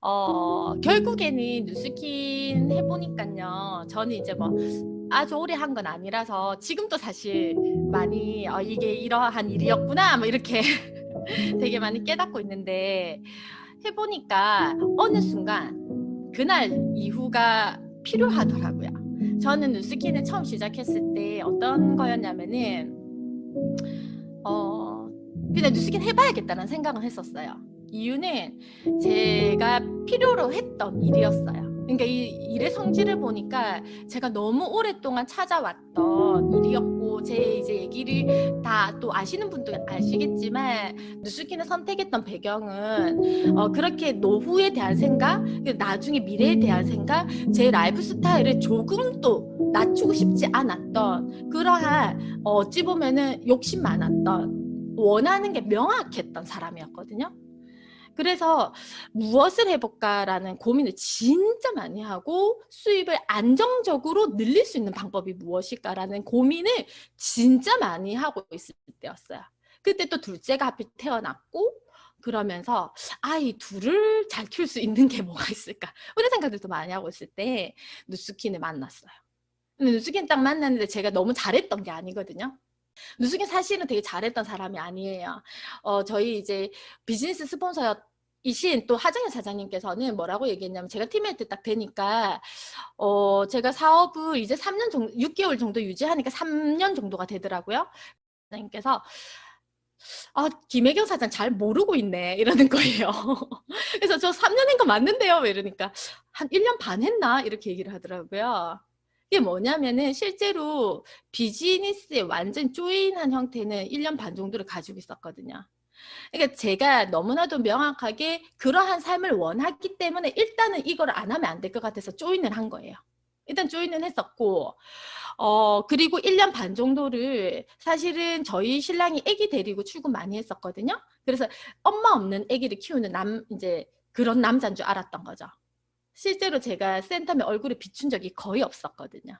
결국에는 뉴스킨 해보니까요. 저는 이제 뭐 아주 오래 한 건 아니라서 지금도 사실 많이 이게 이러한 일이었구나 뭐 이렇게 되게 많이 깨닫고 있는데 해보니까 어느 순간 그날 이후가 필요하더라고요. 저는 뉴스킨을 처음 시작했을 때 어떤 거였냐면은 그냥 뉴스킨 해봐야겠다는 생각은 했었어요. 이유는 제가 필요로 했던 일이었어요. 그러니까 이 일의 성질을 보니까 제가 너무 오랫동안 찾아왔던 일이었고, 제 이제 얘기를 다 또 아시는 분도 아시겠지만 뉴스킨을 선택했던 배경은 그렇게 노후에 대한 생각, 나중에 미래에 대한 생각, 제 라이프 스타일을 조금도 낮추고 싶지 않았던 그러한 어찌 보면은 욕심 많았던 원하는 게 명확했던 사람이었거든요. 그래서 무엇을 해볼까라는 고민을 진짜 많이 하고 수입을 안정적으로 늘릴 수 있는 방법이 무엇일까라는 고민을 진짜 많이 하고 있을 때였어요. 그때 또 둘째가 하필 태어났고 그러면서 이 둘을 잘 키울 수 있는 게 뭐가 있을까 이런 생각들도 많이 하고 있을 때 누스킨을 만났어요. 근데 누스킨 딱 만났는데 제가 너무 잘했던 게 아니거든요. 누수긴 사실은 되게 잘했던 사람이 아니에요. 저희 이제 비즈니스 스폰서이신 또 하정현 사장님께서는 뭐라고 얘기했냐면 제가 팀메이트 딱 되니까 제가 사업을 이제 3년 정도, 6개월 정도 유지하니까 3년 정도가 되더라고요. 사장님께서 김혜경 사장 잘 모르고 있네 이러는 거예요. 그래서 저 3년 한 거 맞는데요? 이러니까 한 1년 반 했나? 이렇게 얘기를 하더라고요. 이게 뭐냐면은 실제로 비즈니스에 완전 조인한 형태는 1년 반 정도를 가지고 있었거든요. 그러니까 제가 너무나도 명확하게 그러한 삶을 원하기 때문에 일단은 이걸 안 하면 안 될 것 같아서 조인을 한 거예요. 일단 조인은 했었고 그리고 1년 반 정도를 사실은 저희 신랑이 아기 데리고 출근 많이 했었거든요. 그래서 엄마 없는 아기를 키우는 이제 그런 남자인 줄 알았던 거죠. 실제로 제가 센텀에 얼굴을 비춘 적이 거의 없었거든요.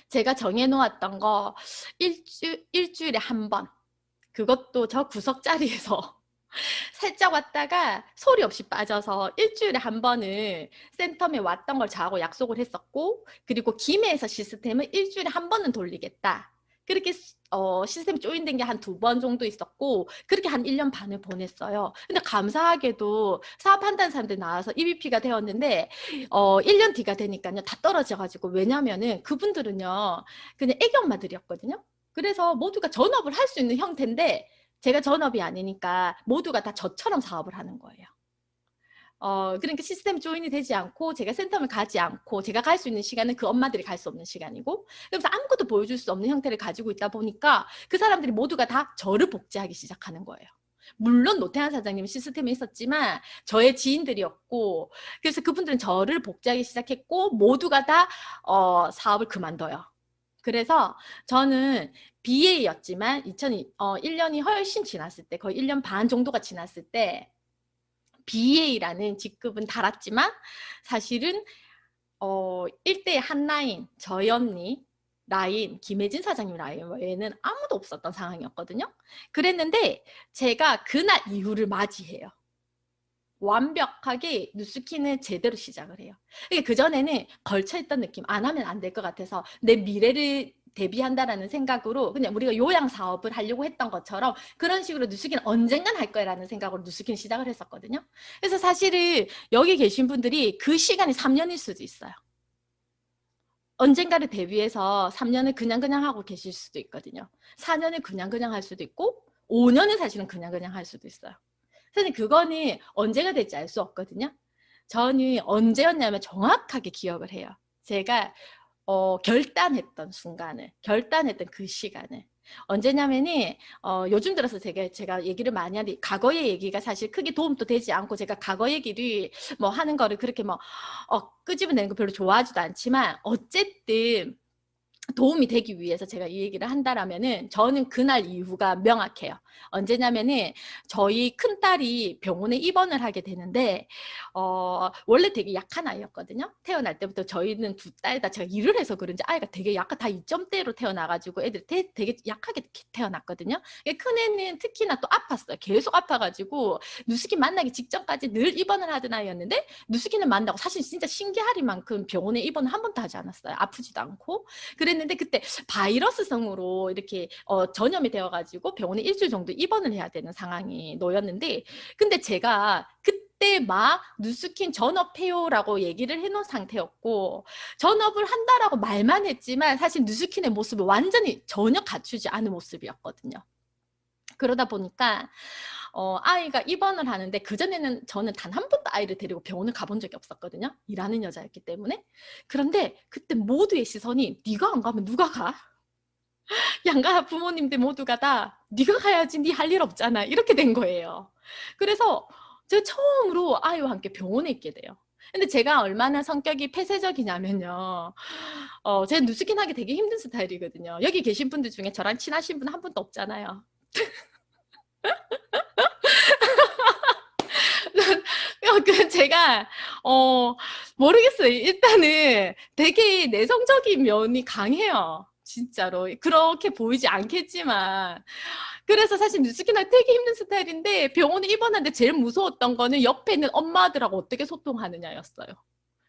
제가 정해놓았던 거 일주일에 한 번. 그것도 저 구석 자리에서 살짝 왔다가 소리 없이 빠져서 일주일에 한 번은 센텀에 왔던 걸 저하고 약속을 했었고, 그리고 김해에서 시스템을 일주일에 한 번은 돌리겠다. 그렇게 시스템 조인된 게 한 2번 정도 있었고 그렇게 한 1년 반을 보냈어요. 근데 감사하게도 사업한다는 사람들 나와서 EVP가 되었는데 1년 뒤가 되니까요 다 떨어져가지고, 왜냐면은 그분들은요 그냥 애기 엄마들이었거든요. 그래서 모두가 전업을 할 수 있는 형태인데 제가 전업이 아니니까 모두가 다 저처럼 사업을 하는 거예요. 그러니까 시스템 조인이 되지 않고 제가 센텀을 가지 않고 제가 갈 수 있는 시간은 그 엄마들이 갈 수 없는 시간이고, 그래서 아무것도 보여줄 수 없는 형태를 가지고 있다 보니까 그 사람들이 모두가 다 저를 복제하기 시작하는 거예요. 물론 노태한 사장님은 시스템에 있었지만 저의 지인들이었고, 그래서 그분들은 저를 복제하기 시작했고 모두가 다 사업을 그만둬요. 그래서 저는 BA였지만 1년이 훨씬 지났을 때, 거의 1년 반 정도가 지났을 때 BA라는 직급은 달았지만 사실은 1대 한 라인, 저희 언니 라인, 김혜진 사장님 라인 외에는 아무도 없었던 상황이었거든요. 그랬는데 제가 그날 이후를 맞이해요. 완벽하게 뉴스킨을 제대로 시작을 해요. 그전에는 걸쳐있던 느낌, 안 하면 안 될 것 같아서 내 미래를 대비한다라는 생각으로 그냥 우리가 요양 사업을 하려고 했던 것처럼 그런 식으로 뉴스킨 언젠간 할 거라는 생각으로 뉴스킨 시작을 했었거든요. 그래서 사실은 여기 계신 분들이 그 시간이 3년일 수도 있어요. 언젠가를 대비해서 3년을 그냥 하고 계실 수도 있거든요. 4년을 그냥 할 수도 있고 5년은 사실은 그냥 할 수도 있어요. 선생님 그거는 언제가 될지 알 수 없거든요. 저는 언제였냐면 정확하게 기억을 해요. 제가 결단했던 순간을, 결단했던 그 시간을. 언제냐면은 요즘 들어서 제가 얘기를 많이 하는데 과거의 얘기가 사실 크게 도움도 되지 않고, 제가 과거 얘기를 뭐 하는 거를 그렇게 뭐 끄집어내는 거 별로 좋아하지도 않지만 어쨌든 도움이 되기 위해서 제가 이 얘기를 한다라면은 저는 그날 이후가 명확해요. 언제냐면은 저희 큰딸이 병원에 입원을 하게 되는데 원래 되게 약한 아이였거든요. 태어날 때부터 저희는 두 딸 다 제가 일을 해서 그런지 아이가 되게 약간 다 2점대로 태어나가지고 애들 되게 약하게 태어났거든요. 큰애는 특히나 또 아팠어요. 계속 아파가지고 누수기 만나기 직전까지 늘 입원을 하던 아이였는데 누수기는 만나고 사실 진짜 신기하리만큼 병원에 입원을 한 번도 하지 않았어요. 아프지도 않고. 그랬는데 그때 바이러스성으로 이렇게 전염이 되어가지고 병원에 일주일 정도 입원을 해야 되는 상황이 놓였는데 근데 제가 그때 막 누스킨 전업해요라고 얘기를 해놓은 상태였고 전업을 한다라고 말만 했지만 사실 누스킨의 모습을 완전히 전혀 갖추지 않은 모습이었거든요. 그러다 보니까 아이가 입원을 하는데 그전에는 저는 단 한 번도 아이를 데리고 병원을 가본 적이 없었거든요. 일하는 여자였기 때문에. 그런데 그때 모두의 시선이 네가 안 가면 누가 가? 양가 부모님들 모두가 다 네가 가야지 네 할 일 없잖아. 이렇게 된 거예요. 그래서 제가 처음으로 아이와 함께 병원에 있게 돼요. 근데 제가 얼마나 성격이 폐쇄적이냐면요. 제가 누수긴 하기 되게 힘든 스타일이거든요. 여기 계신 분들 중에 저랑 친하신 분 한 분도 없잖아요. 제가 모르겠어요. 일단은 되게 내성적인 면이 강해요. 진짜로 그렇게 보이지 않겠지만 그래서 사실 뉴스키나 되게 힘든 스타일인데 병원에 입원하는데 제일 무서웠던 거는 옆에 있는 엄마들하고 어떻게 소통하느냐였어요.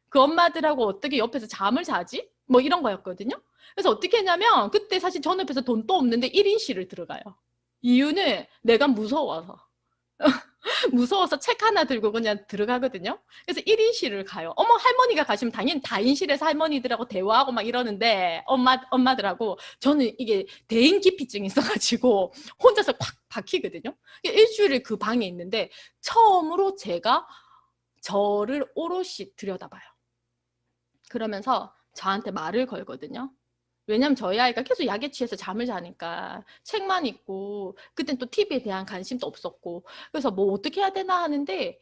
그 엄마들하고 어떻게 옆에서 잠을 자지? 뭐 이런 거였거든요. 그래서 어떻게 했냐면 그때 사실 전 옆에서 돈도 없는데 1인실을 들어가요. 이유는 내가 무서워서. 무서워서 책 하나 들고 그냥 들어가거든요. 그래서 1인실을 가요. 어머 할머니가 가시면 당연히 다인실에서 할머니들하고 대화하고 막 이러는데 엄마들하고 저는 이게 대인기피증이 있어가지고 혼자서 콱 박히거든요. 일주일을 그 방에 있는데 처음으로 제가 저를 오롯이 들여다봐요. 그러면서 저한테 말을 걸거든요. 왜냐면 저희 아이가 계속 약에 취해서 잠을 자니까 책만 읽고 그땐 또 TV에 대한 관심도 없었고 그래서 뭐 어떻게 해야 되나 하는데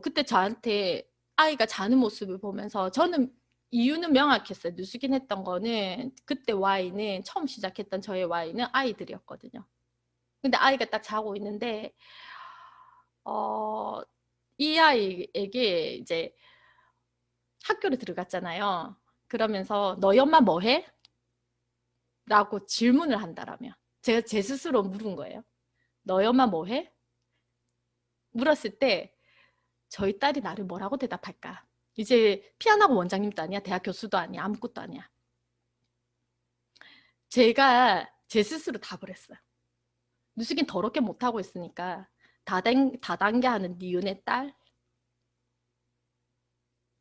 그때 저한테 아이가 자는 모습을 보면서 저는 이유는 명확했어요. 누수긴 했던 거는 그때 Y는 처음 시작했던 저의 Y는 아이들이었거든요. 근데 아이가 딱 자고 있는데 이 아이에게 이제 학교를 들어갔잖아요. 그러면서 너희 엄마 뭐 해? 라고 질문을 한다라면 제가 제 스스로 물은 거예요. 너희 엄마 뭐 해? 물었을 때 저희 딸이 나를 뭐라고 대답할까? 이제 피아노 원장님도 아니야. 대학 교수도 아니야. 아무것도 아니야. 제가 제 스스로 답을 했어요. 누수긴 더럽게 못하고 있으니까 다단계 하는 니은의 딸?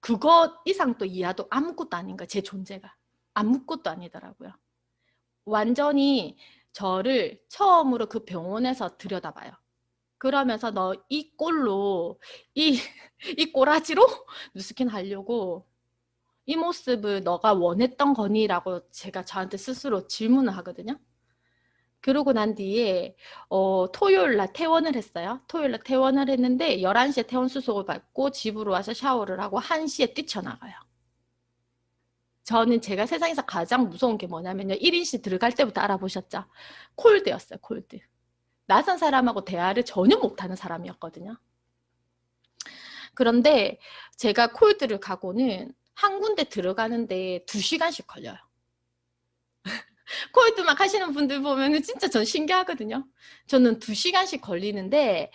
그것 이상 또 이하도 아무것도 아닌 거야. 제 존재가. 아무것도 아니더라고요. 완전히 저를 처음으로 그 병원에서 들여다봐요. 그러면서 너 이 꼴로 이 꼬라지로 누스킨 하려고 이 모습을 너가 원했던 거니라고 제가 저한테 스스로 질문을 하거든요. 그러고 난 뒤에 토요일 날 퇴원을 했어요. 토요일 날 퇴원을 했는데 11시에 퇴원 수속을 받고 집으로 와서 샤워를 하고 1시에 뛰쳐나가요. 저는 제가 세상에서 가장 무서운 게 뭐냐면요. 1인실 들어갈 때부터 알아보셨죠? 콜드였어요. 콜드. 낯선 사람하고 대화를 전혀 못하는 사람이었거든요. 그런데 제가 콜드를 가고는 한 군데 들어가는데 2시간씩 걸려요. 콜드 막 하시는 분들 보면 진짜 전 신기하거든요. 저는 2시간씩 걸리는데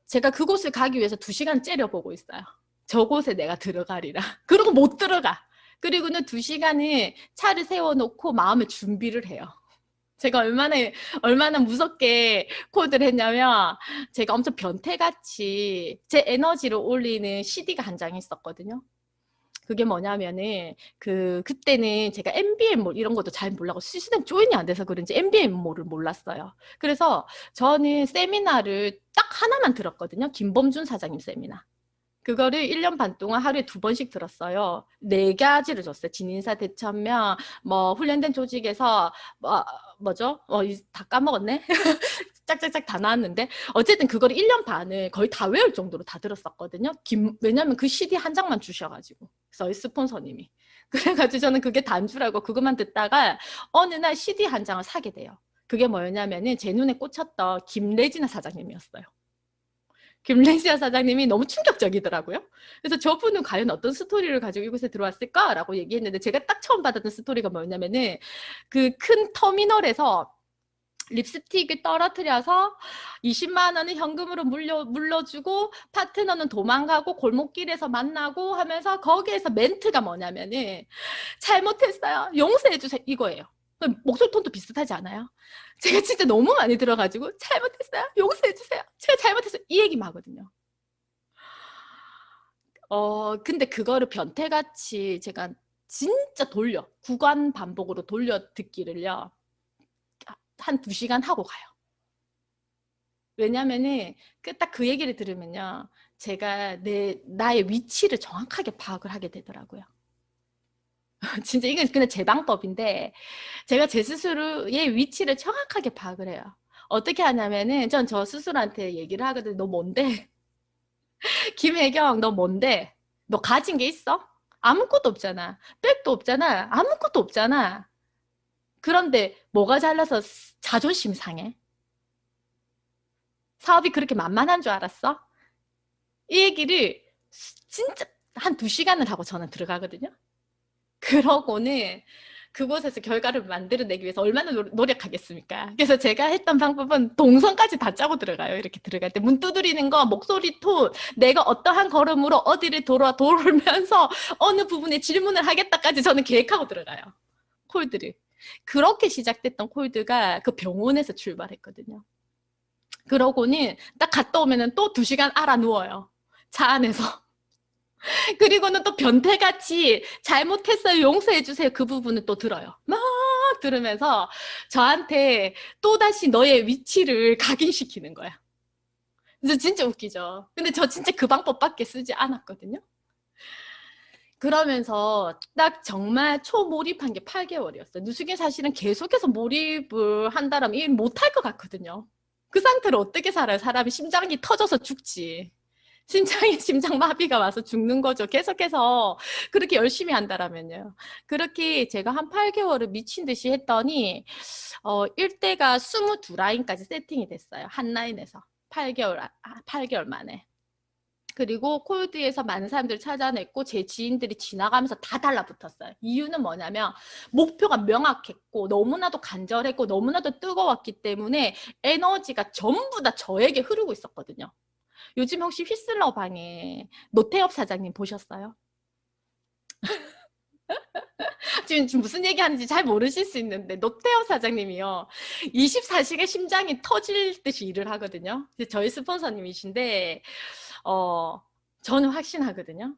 제가 그곳을 가기 위해서 2시간 째려보고 있어요. 저곳에 내가 들어가리라. 그리고 못 들어가. 그리고는 2시간을 차를 세워놓고 마음의 준비를 해요. 제가 얼마나 무섭게 콜드를 했냐면 제가 엄청 변태같이 제 에너지를 올리는 CD가 한 장 있었거든요. 그게 뭐냐면은 그때는 제가 MBM몰 이런 것도 잘 몰라고 시스템 조인이 안 돼서 그런지 MBM몰을 몰랐어요. 그래서 저는 세미나를 딱 하나만 들었거든요. 김범준 사장님 세미나. 그거를 1년 반 동안 하루에 2번씩 들었어요. 4가지를 줬어요. 진인사 대천명, 뭐 훈련된 조직에서 뭐죠? 다 까먹었네. 짝짝짝 다 나왔는데 어쨌든 그거를 1년 반을 거의 다 외울 정도로 다 들었었거든요. 왜냐면 그 CD 한 장만 주셔가지고 저희 스폰서님이. 그래가지고 저는 그게 단줄 알고 그것만 듣다가 어느 날 CD 한 장을 사게 돼요. 그게 뭐였냐면은 제 눈에 꽂혔던 김래진아 사장님이었어요. 김래진아 사장님이 너무 충격적이더라고요. 그래서 저분은 과연 어떤 스토리를 가지고 이곳에 들어왔을까라고 얘기했는데, 제가 딱 처음 받았던 스토리가 뭐였냐면은 그 큰 터미널에서 립스틱을 떨어뜨려서 20만 원을 현금으로 물려주고 파트너는 도망가고 골목길에서 만나고 하면서, 거기에서 멘트가 뭐냐면은 잘못했어요, 용서해주세요, 이거예요. 목소리 톤도 비슷하지 않아요? 제가 진짜 너무 많이 들어가지고 잘못했어요, 용서해주세요, 제가 잘못했어요, 이 얘기만 하거든요. 근데 그거를 변태같이 제가 진짜 구간 반복으로 돌려 듣기를요, 한 2시간 하고 가요. 왜냐면은 딱 그 얘기를 들으면요, 제가 나의 위치를 정확하게 파악을 하게 되더라고요. 진짜 이건 그냥 제 방법인데, 제가 제 스스로의 위치를 정확하게 파악을 해요. 어떻게 하냐면은 전 저 스스로한테 얘기를 하거든요. 너 뭔데? 김혜경, 너 뭔데? 너 가진 게 있어? 아무것도 없잖아. 백도 없잖아. 아무것도 없잖아. 그런데 뭐가 잘나서 자존심 상해? 사업이 그렇게 만만한 줄 알았어? 이 얘기를 진짜 한 2시간을 하고 저는 들어가거든요. 그러고는 그곳에서 결과를 만들어내기 위해서 얼마나 노력하겠습니까? 그래서 제가 했던 방법은 동선까지 다 짜고 들어가요. 이렇게 들어갈 때 문 두드리는 거, 목소리 톤, 내가 어떠한 걸음으로 어디를 돌면서 어느 부분에 질문을 하겠다까지 저는 계획하고 들어가요. 콜드를. 그렇게 시작됐던 콜드가 그 병원에서 출발했거든요. 그러고는 딱 갔다 오면은 또 2시간 알아 누워요. 차 안에서. 그리고는 또 변태같이 잘못했어요, 용서해주세요, 그 부분은 또 들어요. 막 들으면서 저한테 또다시 너의 위치를 각인시키는 거야. 그래서 진짜 웃기죠. 근데 저 진짜 그 방법밖에 쓰지 않았거든요. 그러면서 딱 정말 초몰입한 게 8개월이었어요. 누수기 사실은 계속해서 몰입을 한다면 일 못할 것 같거든요. 그 상태로 어떻게 살아요? 사람이 심장이 터져서 죽지. 심장마비가 와서 죽는 거죠. 계속해서 그렇게 열심히 한다라면요. 그렇게 제가 한 8개월을 미친 듯이 했더니 1대가 22라인까지 세팅이 됐어요. 한 라인에서 8개월 만에. 그리고 콜드에서 많은 사람들을 찾아냈고 제 지인들이 지나가면서 다 달라붙었어요. 이유는 뭐냐면 목표가 명확했고 너무나도 간절했고 너무나도 뜨거웠기 때문에 에너지가 전부 다 저에게 흐르고 있었거든요. 요즘 혹시 휘슬러 방에 노태엽 사장님 보셨어요? 지금 무슨 얘기하는지 잘 모르실 수 있는데, 노태엽 사장님이요, 24시간 심장이 터질 듯이 일을 하거든요. 저희 스폰서님이신데 저는 확신하거든요.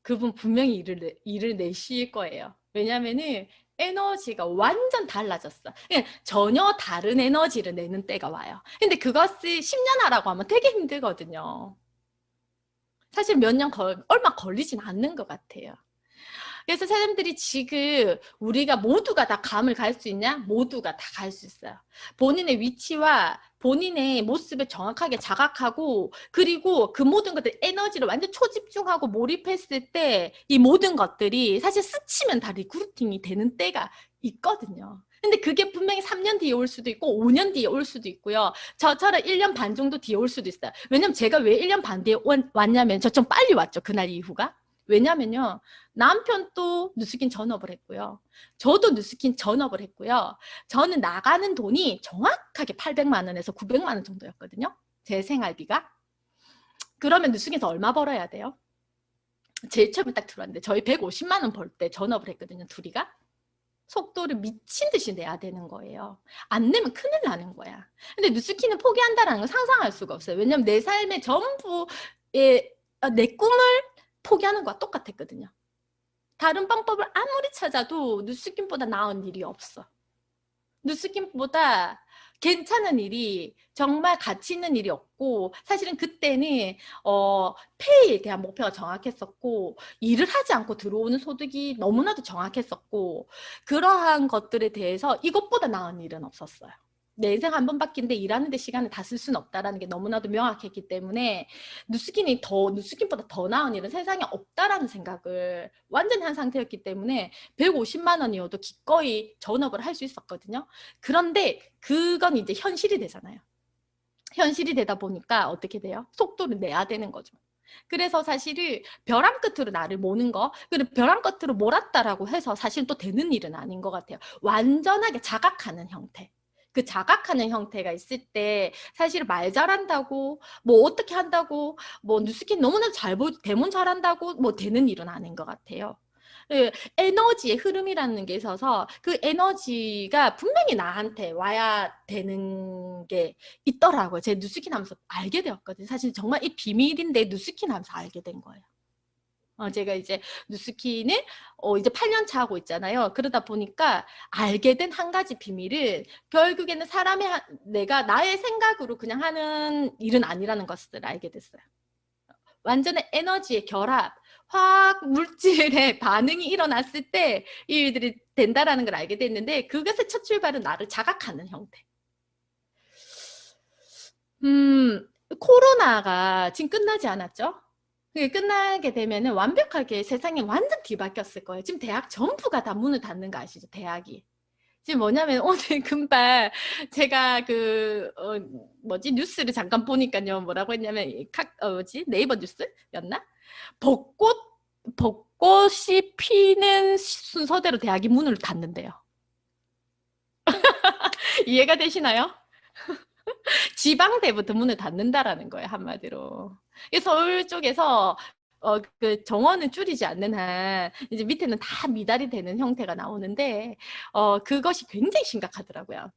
그분 분명히 일을 내실 거예요. 왜냐면은 에너지가 완전 달라졌어. 전혀 다른 에너지를 내는 때가 와요. 근데 그것을 10년 하라고 하면 되게 힘들거든요. 사실 얼마 걸리진 않는 것 같아요. 그래서 사람들이 지금 우리가 모두가 다 감을 갈 수 있냐? 모두가 다 갈 수 있어요. 본인의 위치와 본인의 모습을 정확하게 자각하고, 그리고 그 모든 것들 에너지를 완전 초집중하고 몰입했을 때 이 모든 것들이 사실 스치면 다 리크루팅이 되는 때가 있거든요. 근데 그게 분명히 3년 뒤에 올 수도 있고 5년 뒤에 올 수도 있고요. 저처럼 1년 반 정도 뒤에 올 수도 있어요. 왜냐면 제가 왜 1년 반 뒤에 왔냐면 저 좀 빨리 왔죠. 그날 이후가. 왜냐면요, 남편도 뉴스킨 전업을 했고요. 저도 뉴스킨 전업을 했고요. 저는 나가는 돈이 정확하게 800만 원에서 900만 원 정도였거든요. 제 생활비가. 그러면 뉴스킨에서 얼마 벌어야 돼요? 제일 처음에 딱 들어왔는데 저희 150만 원 벌 때 전업을 했거든요. 둘이가. 속도를 미친 듯이 내야 되는 거예요. 안 내면 큰일 나는 거야. 근데 뉴스킨은 포기한다는 걸 상상할 수가 없어요. 왜냐면 내 삶의 전부의 내 꿈을 포기하는 거와 똑같았거든요. 다른 방법을 아무리 찾아도 뉴스킨보다 나은 일이 없어. 뉴스킨보다 괜찮은 일이, 정말 가치 있는 일이 없고, 사실은 그때는 페이에 대한 목표가 정확했었고, 일을 하지 않고 들어오는 소득이 너무나도 정확했었고, 그러한 것들에 대해서 이것보다 나은 일은 없었어요. 내 인생 한 번밖인데 일하는 데 시간을 다 쓸 수는 없다라는 게 너무나도 명확했기 때문에 누스킨보다 더 나은 일은 세상에 없다라는 생각을 완전히 한 상태였기 때문에 150만 원이어도 기꺼이 전업을 할 수 있었거든요. 그런데 그건 이제 현실이 되잖아요. 현실이 되다 보니까 어떻게 돼요? 속도를 내야 되는 거죠. 그래서 사실은 벼랑 끝으로 나를 모는 거, 그리고 벼랑 끝으로 몰았다라고 해서 사실 또 되는 일은 아닌 것 같아요. 완전하게 자각하는 형태. 그 자각하는 형태가 있을 때 사실 말 잘한다고 뭐 어떻게 한다고 뭐 뉴스킨 너무나 대문 잘한다고 뭐 되는 일은 아닌 것 같아요. 그 에너지의 흐름이라는 게 있어서 그 에너지가 분명히 나한테 와야 되는 게 있더라고요. 제 뉴스킨 하면서 알게 되었거든요. 사실 정말 이 비밀인데 뉴스킨 하면서 알게 된 거예요. 제가 이제 뉴스킨을 이제 8년 차 하고 있잖아요. 그러다 보니까 알게 된 한 가지 비밀은 결국에는 내가 나의 생각으로 그냥 하는 일은 아니라는 것을 알게 됐어요. 완전한 에너지의 결합, 화학 물질의 반응이 일어났을 때 이 일들이 된다라는 걸 알게 됐는데 그것의 첫 출발은 나를 자각하는 형태. 코로나가 지금 끝나지 않았죠? 그게 끝나게 되면은 완벽하게 세상이 완전 뒤바뀌었을 거예요. 지금 대학 전부가 다 문을 닫는 거 아시죠? 대학이. 지금 뭐냐면 오늘 금방 제가 뉴스를 잠깐 보니까요. 뭐라고 했냐면 네이버 뉴스였나? 벚꽃이 피는 순서대로 대학이 문을 닫는데요. 이해가 되시나요? 지방대부터 문을 닫는다라는 거예요, 한마디로. 서울 쪽에서 그 정원은 줄이지 않는 한 이제 밑에는 다 미달이 되는 형태가 나오는데 그것이 굉장히 심각하더라고요.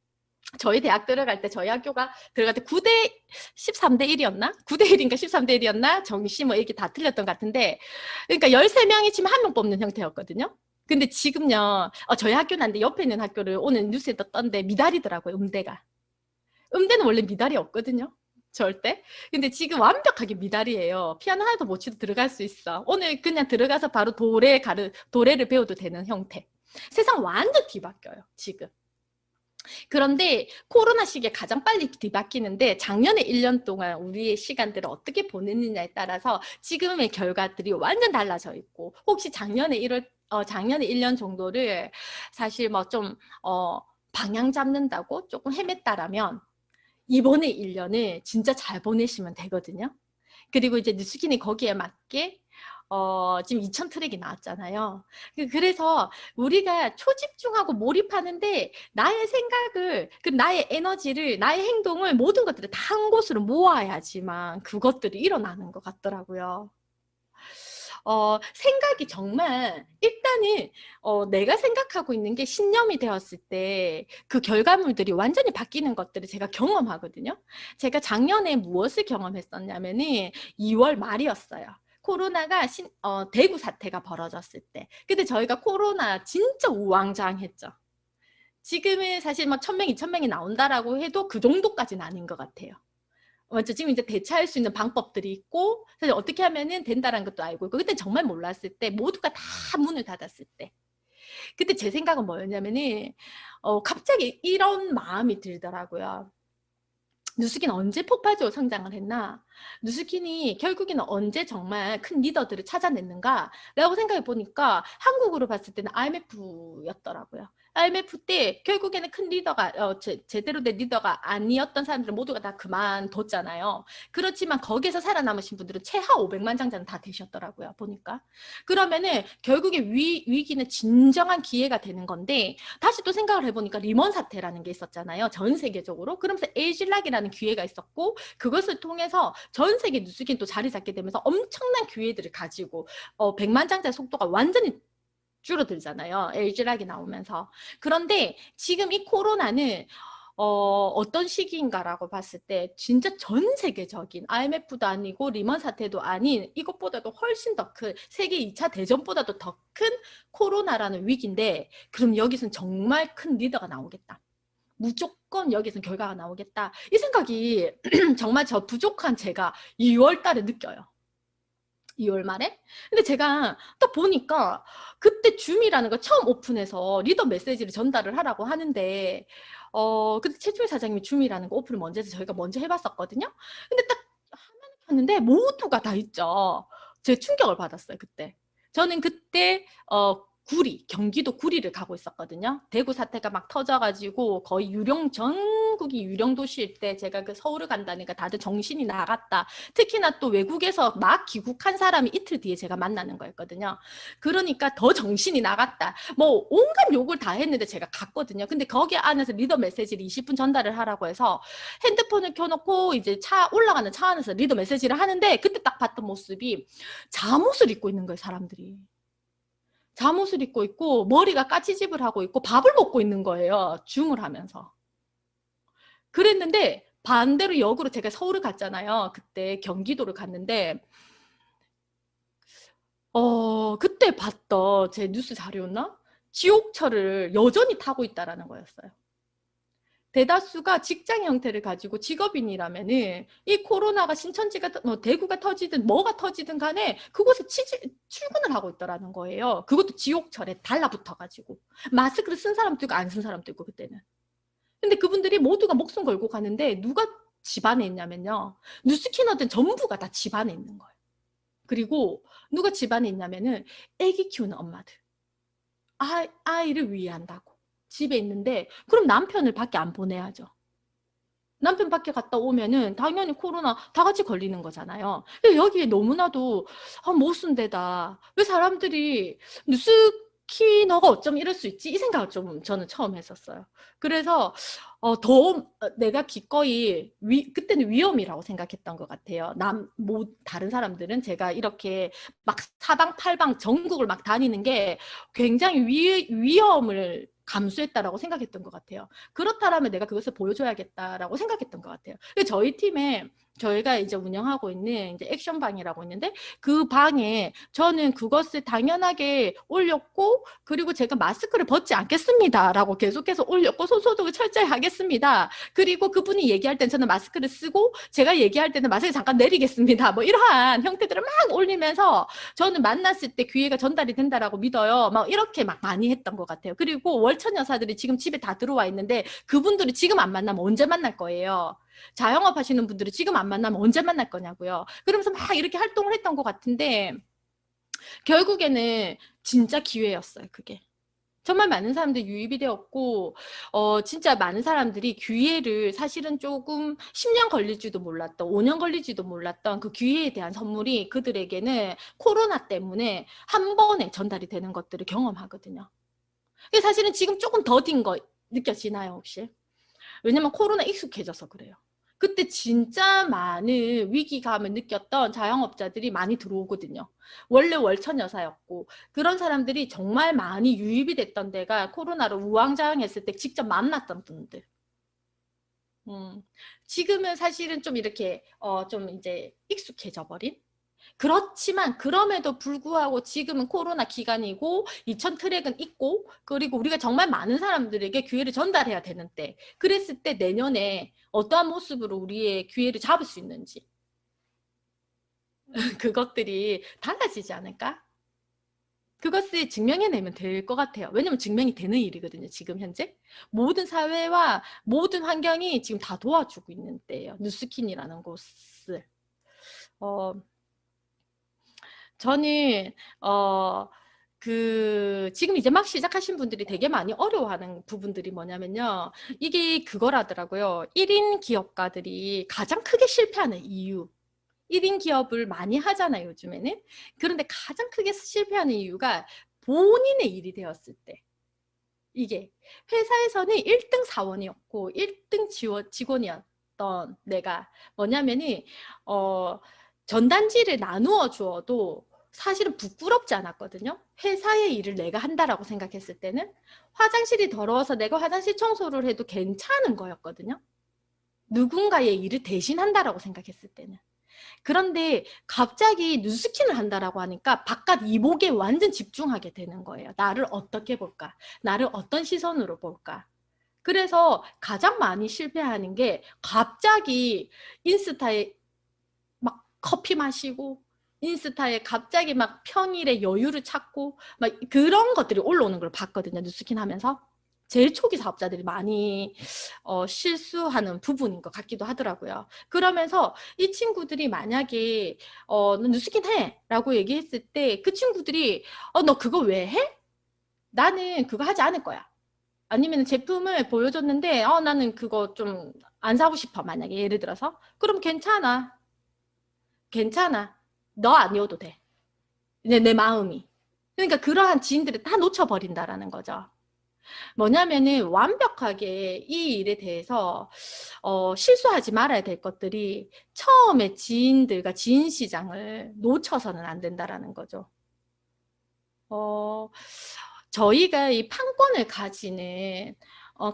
저희 대학 들어갈 때 저희 학교가 들어갈 때 9대 13대 1이었나? 9대 1인가 13대 1이었나? 정시 뭐 이렇게 다 틀렸던 것 같은데 그러니까 13명이 치면 한 명 뽑는 형태였거든요. 근데 지금요. 저희 학교는 안 돼. 옆에 있는 학교를 오늘 뉴스에 떴던데 미달이더라고요. 음대가. 음대는 원래 미달이 없거든요. 절대. 근데 지금 완벽하게 미달이에요. 피아노 하나도 못 치도 들어갈 수 있어. 오늘 그냥 들어가서 바로 도래를 배워도 되는 형태. 세상 완전 뒤바뀌어요. 지금. 그런데 코로나 시기에 가장 빨리 뒤바뀌는데 작년에 1년 동안 우리의 시간들을 어떻게 보냈느냐에 따라서 지금의 결과들이 완전 달라져 있고 혹시 작년에 1년 정도를 사실 방향 잡는다고 조금 헤맸다라면 이번에 1년을 진짜 잘 보내시면 되거든요. 그리고 이제 뉴스킨이 거기에 맞게 지금 2000 트랙이 나왔잖아요. 그래서 우리가 초집중하고 몰입하는데 나의 생각을, 나의 에너지를, 나의 행동을 모든 것들을 다 한 곳으로 모아야지만 그것들이 일어나는 것 같더라고요. 생각이 정말 일단은 내가 생각하고 있는 게 신념이 되었을 때 그 결과물들이 완전히 바뀌는 것들을 제가 경험하거든요. 제가 작년에 무엇을 경험했었냐면은 2월 말이었어요. 코로나가 대구 사태가 벌어졌을 때. 근데 저희가 코로나 진짜 우왕좌왕했죠. 지금은 사실 1000명, 2000명이 나온다라고 해도 그 정도까지는 아닌 것 같아요. 맞죠. 지금 이제 대처할 수 있는 방법들이 있고 사실 어떻게 하면은 된다는 것도 알고 있고 그때 정말 몰랐을 때 모두가 다 문을 닫았을 때 그때 제 생각은 뭐였냐면은 갑자기 이런 마음이 들더라고요. 뉴스킨은 언제 폭발적으로 성장을 했나? 뉴스킨이 결국에는 언제 정말 큰 리더들을 찾아냈는가? 라고 생각해 보니까 한국으로 봤을 때는 IMF였더라고요. IMF 때 결국에는 큰 리더가 제대로 된 리더가 아니었던 사람들 모두가 다 그만뒀잖아요. 그렇지만 거기에서 살아남으신 분들은 최하 500만 장자는 다 되셨더라고요. 보니까. 그러면은 결국에 위기는 진정한 기회가 되는 건데 다시 또 생각을 해보니까 리먼 사태라는 게 있었잖아요. 전 세계적으로. 그러면서 에이실락이라는 기회가 있었고 그것을 통해서 전 세계 뉴스킨 또 자리 잡게 되면서 엄청난 기회들을 가지고 100만 장자 속도가 완전히 줄어들잖아요. 에이실락이 나오면서. 그런데 지금 이 코로나는 어떤 시기인가라고 봤을 때 진짜 전 세계적인 IMF도 아니고 리먼 사태도 아닌 이것보다도 훨씬 더 큰 세계 2차 대전보다도 더 큰 코로나라는 위기인데 그럼 여기서는 정말 큰 리더가 나오겠다. 무조건 여기서는 결과가 나오겠다. 이 생각이 정말 저 부족한 제가 2월 달에 느껴요. 2월 말에? 근데 제가 딱 보니까 그때 줌이라는 거 처음 오픈해서 리더 메시지를 전달을 하라고 하는데 근데 최충희 사장님이 줌이라는 거 오픈을 먼저 해서 저희가 먼저 해봤었거든요. 근데 딱 화면을 켰는데 모두가 다 있죠. 제 충격을 받았어요, 그때. 저는 그때 경기도 구리를 가고 있었거든요. 대구 사태가 막 터져가지고 거의 전국이 유령 도시일 때 제가 그 서울을 간다니까 다들 정신이 나갔다. 특히나 또 외국에서 막 귀국한 사람이 이틀 뒤에 제가 만나는 거였거든요. 그러니까 더 정신이 나갔다. 뭐 온갖 욕을 다 했는데 제가 갔거든요. 근데 거기 안에서 리더 메시지를 20분 전달을 하라고 해서 핸드폰을 켜놓고 이제 올라가는 차 안에서 리더 메시지를 하는데 그때 딱 봤던 모습이 잠옷을 입고 있는 거예요, 사람들이. 잠옷을 입고 있고 머리가 까치집을 하고 있고 밥을 먹고 있는 거예요. 줌을 하면서. 그랬는데 반대로 역으로 제가 서울을 갔잖아요. 그때 경기도를 갔는데 그때 봤던 제 뉴스 자료였나? 지옥철을 여전히 타고 있다라는 거였어요. 대다수가 직장 형태를 가지고 직업인이라면은 이 코로나가 신천지가 뭐 대구가 터지든 뭐가 터지든 간에 그곳에 출근을 하고 있더라는 거예요. 그것도 지옥철에 달라붙어 가지고 마스크를 쓴 사람도 있고 안 쓴 사람도 있고 그때는. 근데 그분들이 모두가 목숨 걸고 가는데 누가 집안에 있냐면요. 뉴스캐너들은 전부가 다 집안에 있는 거예요. 그리고 누가 집안에 있냐면은 아기 키우는 엄마들. 아이를 위한다고. 집에 있는데 그럼 남편을 밖에 안 보내야죠. 남편 밖에 갔다 오면은 당연히 코로나 다 같이 걸리는 거잖아요. 여기에 너무나도 못쓴 데다. 왜 사람들이 뉴스키너가 어쩜 이럴 수 있지? 이 생각을 좀 저는 처음 했었어요. 그래서 내가 기꺼이 그때는 위험이라고 생각했던 것 같아요. 다른 사람들은 제가 이렇게 막 사방팔방 전국을 막 다니는 게 굉장히 위험을 감수했다라고 생각했던 것 같아요. 그렇다면 내가 그것을 보여줘야겠다라고 생각했던 것 같아요. 저희 팀에 저희가 이제 운영하고 있는 이제 액션방이라고 있는데 그 방에 저는 그것을 당연하게 올렸고 그리고 제가 마스크를 벗지 않겠습니다라고 계속해서 올렸고 손소독을 철저히 하겠습니다. 그리고 그분이 얘기할 땐 저는 마스크를 쓰고 제가 얘기할 때는 마스크 잠깐 내리겠습니다. 뭐 이러한 형태들을 막 올리면서 저는 만났을 때 기회가 전달이 된다라고 믿어요. 막 이렇게 막 많이 했던 것 같아요. 그리고 월천 여사들이 지금 집에 다 들어와 있는데 그분들이 지금 안 만나면 언제 만날 거예요? 자영업 하시는 분들이 지금 안 만나면 언제 만날 거냐고요. 그러면서 막 이렇게 활동을 했던 것 같은데 결국에는 진짜 기회였어요. 그게. 정말 많은 사람들이 유입이 되었고 진짜 많은 사람들이 기회를 사실은 조금 10년 걸릴지도 몰랐던 5년 걸릴지도 몰랐던 그 기회에 대한 선물이 그들에게는 코로나 때문에 한 번에 전달이 되는 것들을 경험하거든요. 사실은 지금 조금 더딘 거 느껴지나요 혹시? 왜냐면 코로나 익숙해져서 그래요. 그때 진짜 많은 위기감을 느꼈던 자영업자들이 많이 들어오거든요. 원래 월천 여사였고 그런 사람들이 정말 많이 유입이 됐던 데가 코로나로 우왕좌왕했을 때 직접 만났던 분들. 지금은 사실은 좀 이렇게 좀 이제 익숙해져 버린. 그렇지만 그럼에도 불구하고 지금은 코로나 기간이고 2000 트랙은 있고 그리고 우리가 정말 많은 사람들에게 기회를 전달해야 되는 때 그랬을 때 내년에 어떠한 모습으로 우리의 기회를 잡을 수 있는지 그것들이 달라지지 않을까? 그것을 증명해내면 될 것 같아요. 왜냐면 증명이 되는 일이거든요. 지금 현재. 모든 사회와 모든 환경이 지금 다 도와주고 있는 때예요. 뉴스킨이라는 곳을. 어, 저는 지금 이제 막 시작하신 분들이 되게 많이 어려워하는 부분들이 뭐냐면요. 이게 그거라더라고요. 1인 기업가들이 가장 크게 실패하는 이유. 1인 기업을 많이 하잖아요, 요즘에는. 그런데 가장 크게 실패하는 이유가 본인의 일이 되었을 때. 이게 회사에서는 1등 사원이었고 1등 직원이었던 내가 뭐냐면은 전단지를 나누어 주어도 사실은 부끄럽지 않았거든요. 회사의 일을 내가 한다라고 생각했을 때는 화장실이 더러워서 내가 화장실 청소를 해도 괜찮은 거였거든요. 누군가의 일을 대신한다라고 생각했을 때는. 그런데 갑자기 뉴스킨을 한다라고 하니까 바깥 이목에 완전 집중하게 되는 거예요. 나를 어떻게 볼까? 나를 어떤 시선으로 볼까? 그래서 가장 많이 실패하는 게 갑자기 인스타에 막 커피 마시고 인스타에 갑자기 막 평일에 여유를 찾고 막 그런 것들이 올라오는 걸 봤거든요. 뉴스킨 하면서. 제일 초기 사업자들이 많이 실수하는 부분인 것 같기도 하더라고요. 그러면서 이 친구들이 만약에 너 뉴스킨 해 라고 얘기했을 때 그 친구들이 너 그거 왜 해? 나는 그거 하지 않을 거야. 아니면 제품을 보여줬는데 나는 그거 좀 안 사고 싶어. 만약에 예를 들어서 그럼 괜찮아. 괜찮아. 너 아니어도 돼. 내 마음이. 그러니까 그러한 지인들을 다 놓쳐버린다라는 거죠. 뭐냐면은 완벽하게 이 일에 대해서 실수하지 말아야 될 것들이 처음에 지인들과 지인 시장을 놓쳐서는 안 된다라는 거죠. 저희가 이 판권을 가지는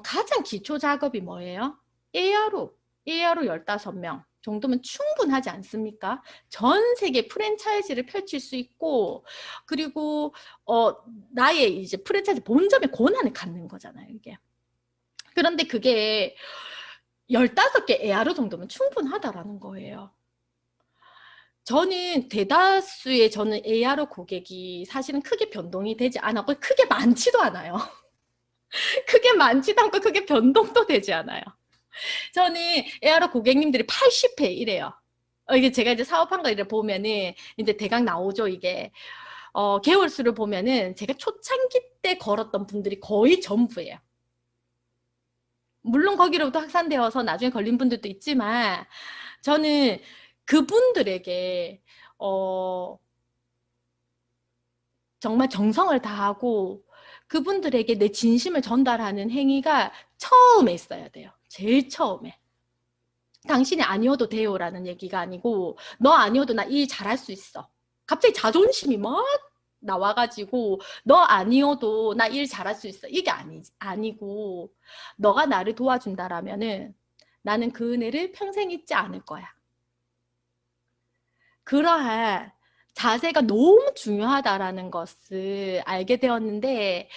가장 기초 작업이 뭐예요? ARO 15명 정도면 충분하지 않습니까? 전 세계 프랜차이즈를 펼칠 수 있고, 그리고 나의 이제 프랜차이즈 본점의 권한을 갖는 거잖아요, 이게. 그런데 그게 15개 ARO 정도면 충분하다라는 거예요. 저는 대다수의 ARO 고객이 사실은 크게 변동이 되지 않았고 크게 많지도 않아요. 크게 많지도 않고 크게 변동도 되지 않아요. 저는 ARO 고객님들이 80회 이래요. 이게 제가 이제 사업한 거 이래 보면은 이제 대강 나오죠, 이게. 개월 수를 보면은 제가 초창기 때 걸었던 분들이 거의 전부예요. 물론 거기로부터 확산되어서 나중에 걸린 분들도 있지만 저는 그분들에게 정말 정성을 다하고 그분들에게 내 진심을 전달하는 행위가 처음에 있어야 돼요. 제일 처음에. 당신이 아니어도 돼요라는 얘기가 아니고 너 아니어도 나 일 잘할 수 있어. 갑자기 자존심이 막 나와가지고 너 아니어도 나 일 잘할 수 있어. 이게 아니고 너가 나를 도와준다라면은 나는 그 은혜를 평생 잊지 않을 거야. 그러한 자세가 너무 중요하다라는 것을 알게 되었는데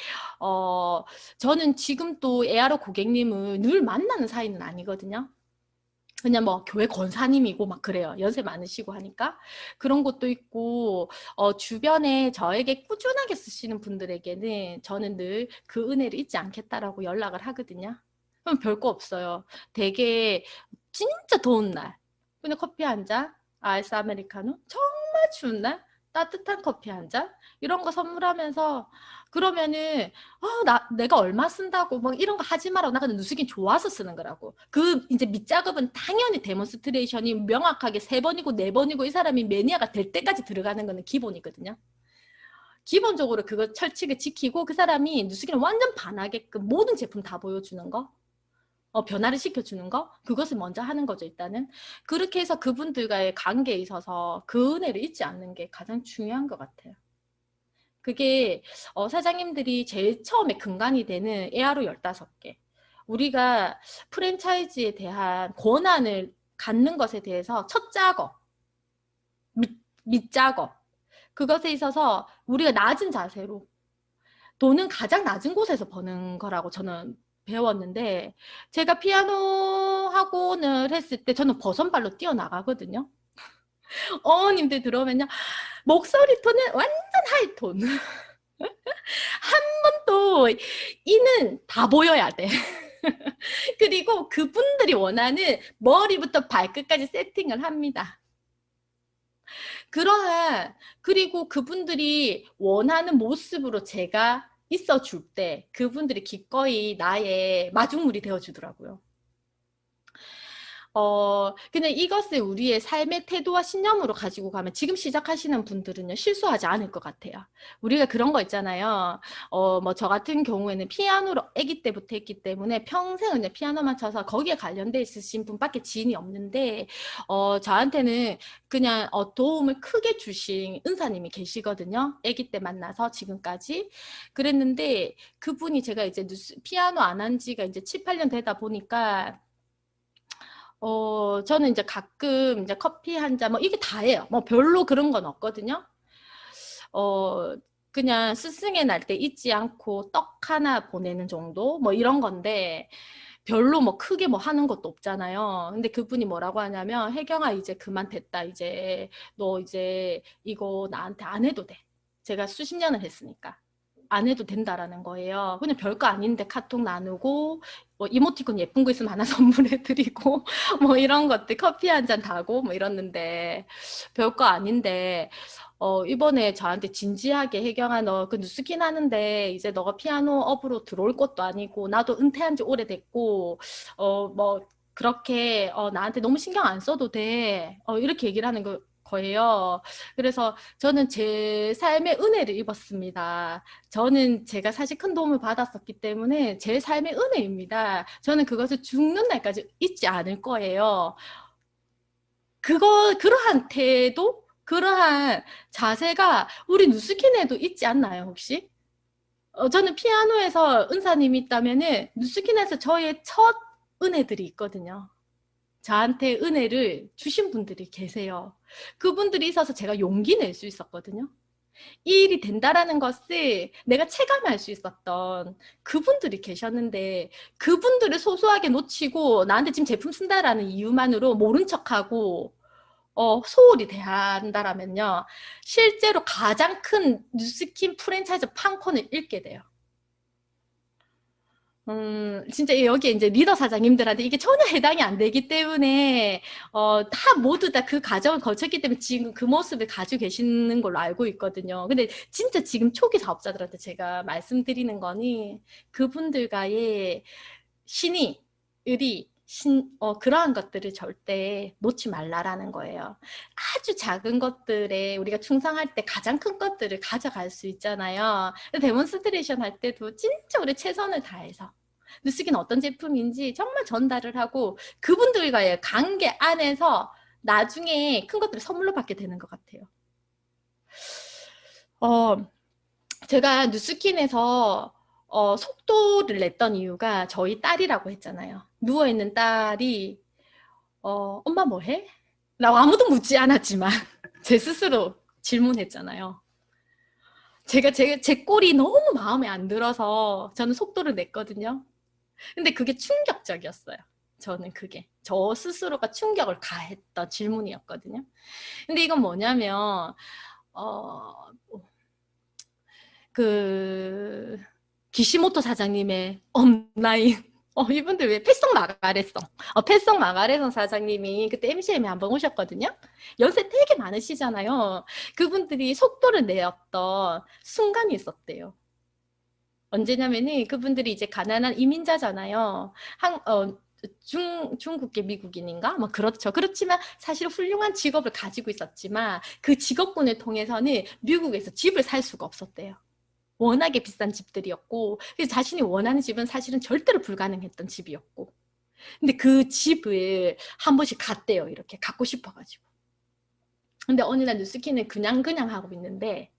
저는 지금 또 에아로 고객님을 늘 만나는 사이는 아니거든요. 그냥 뭐 교회 권사님이고 막 그래요. 연세 많으시고 하니까 그런 것도 있고 주변에 저에게 꾸준하게 쓰시는 분들에게는 저는 늘 그 은혜를 잊지 않겠다라고 연락을 하거든요. 그럼 별거 없어요. 되게 진짜 더운 날 그냥 커피 한 잔, 아이스 아메리카노 정말 추운 날 따뜻한 커피 한 잔 이런 거 선물하면서 그러면은 내가 얼마 쓴다고 막 이런 거 하지 마라고. 나 그냥 누수긴 좋아서 쓰는 거라고. 그 이제 밑작업은 당연히 데몬스트레이션이 명확하게 3번이고 4번이고 이 사람이 매니아가 될 때까지 들어가는 거는 기본이거든요. 기본적으로 그거 철칙을 지키고 그 사람이 누수기는 완전 반하게끔 모든 제품 다 보여주는 거, 변화를 시켜주는 거, 그것을 먼저 하는 거죠, 일단은. 그렇게 해서 그분들과의 관계에 있어서 그 은혜를 잊지 않는 게 가장 중요한 것 같아요. 그게 사장님들이 제일 처음에 근간이 되는 에아로 15개. 우리가 프랜차이즈에 대한 권한을 갖는 것에 대해서 첫 작업, 밑작업, 그것에 있어서 우리가 낮은 자세로 돈은 가장 낮은 곳에서 버는 거라고 저는 배웠는데 제가 피아노 학원을 했을 때 저는 버선발로 뛰어나가거든요. 어머님들 들어오면요. 목소리 톤은 완전 하이톤. 한 번도 이는 다 보여야 돼. 그리고 그분들이 원하는 머리부터 발끝까지 세팅을 합니다. 그리고 그분들이 원하는 모습으로 제가 있어 줄 때 그분들이 기꺼이 나의 마중물이 되어 주더라고요. 근데 이것을 우리의 삶의 태도와 신념으로 가지고 가면 지금 시작하시는 분들은요, 실수하지 않을 것 같아요. 우리가 그런 거 있잖아요. 뭐 저 같은 경우에는 피아노를 아기 때부터 했기 때문에 평생 그냥 피아노만 쳐서 거기에 관련돼 있으신 분밖에 지인이 없는데, 저한테는 그냥 도움을 크게 주신 은사님이 계시거든요. 아기 때 만나서 지금까지. 그랬는데 그분이 제가 이제 피아노 안 한 지가 이제 7, 8년 되다 보니까 저는 이제 가끔 이제 커피 한 잔, 뭐 이게 다예요. 뭐 별로 그런 건 없거든요. 그냥 스승의 날 때 잊지 않고 떡 하나 보내는 정도? 뭐 이런 건데, 별로 뭐 크게 뭐 하는 것도 없잖아요. 근데 그분이 뭐라고 하냐면, 혜경아, 이제 그만 됐다. 이제 너 이제 이거 나한테 안 해도 돼. 제가 수십 년을 했으니까. 안 해도 된다라는 거예요. 그냥 별거 아닌데 카톡 나누고 뭐 이모티콘 예쁜 거 있으면 하나 선물해드리고 뭐 이런 것들 커피 한 잔 타고 뭐 이랬는데 별거 아닌데 이번에 저한테 진지하게 혜경아 너 그 뉴스킨 하는데 이제 너가 피아노 업으로 들어올 것도 아니고 나도 은퇴한 지 오래됐고 뭐 그렇게 나한테 너무 신경 안 써도 돼 이렇게 얘기를 하는 거예요. 그래서 저는 제 삶의 은혜를 입었습니다. 저는 제가 사실 큰 도움을 받았었기 때문에 제 삶의 은혜입니다. 저는 그것을 죽는 날까지 잊지 않을 거예요. 그러한 태도, 그러한 자세가 우리 누스킨에도 있지 않나요, 혹시? 저는 피아노에서 은사님이 있다면은 누스킨에서 저의 첫 은혜들이 있거든요. 저한테 은혜를 주신 분들이 계세요. 그분들이 있어서 제가 용기 낼 수 있었거든요. 이 일이 된다라는 것을 내가 체감할 수 있었던 그분들이 계셨는데 그분들을 소소하게 놓치고 나한테 지금 제품 쓴다라는 이유만으로 모른 척하고 소홀히 대한다라면요. 실제로 가장 큰 뉴스킨 프랜차이즈 판권을 잃게 돼요. 진짜 여기에 이제 리더 사장님들한테 이게 전혀 해당이 안 되기 때문에, 다 모두 다 그 과정을 거쳤기 때문에 지금 그 모습을 가지고 계시는 걸로 알고 있거든요. 근데 진짜 지금 초기 사업자들한테 제가 말씀드리는 거니, 그분들과의 의리, 그러한 것들을 절대 놓지 말라라는 거예요. 아주 작은 것들에 우리가 충성할 때 가장 큰 것들을 가져갈 수 있잖아요. 데몬스트레이션 할 때도 진짜 우리 최선을 다해서 뉴스킨 어떤 제품인지 정말 전달을 하고 그분들과의 관계 안에서 나중에 큰 것들을 선물로 받게 되는 것 같아요. 제가 뉴스킨에서 속도를 냈던 이유가 저희 딸이라고 했잖아요. 누워있는 딸이 엄마 뭐 해? 라고 아무도 묻지 않았지만 제 스스로 질문했잖아요. 제 꼴이 너무 마음에 안 들어서 저는 속도를 냈거든요. 근데 그게 충격적이었어요. 저는 그게 저 스스로가 충격을 가했던 질문이었거든요. 근데 이건 뭐냐면 그 기시모토 사장님의 온라인 이분들 왜 패성 마가레성 사장님이 그때 MCM에 한번 오셨거든요. 연세 되게 많으시잖아요. 그분들이 속도를 내었던 순간이 있었대요. 언제냐면은 그분들이 이제 가난한 이민자잖아요. 중국계 미국인인가? 뭐 그렇죠. 그렇지만 사실 훌륭한 직업을 가지고 있었지만 그 직업군을 통해서는 미국에서 집을 살 수가 없었대요. 워낙에 비싼 집들이었고 그래서 자신이 원하는 집은 사실은 절대로 불가능했던 집이었고 근데 그 집을 한 번씩 갔대요. 이렇게 갖고 싶어가지고. 근데 어느 날 뉴스킨은 그냥 하고 있는데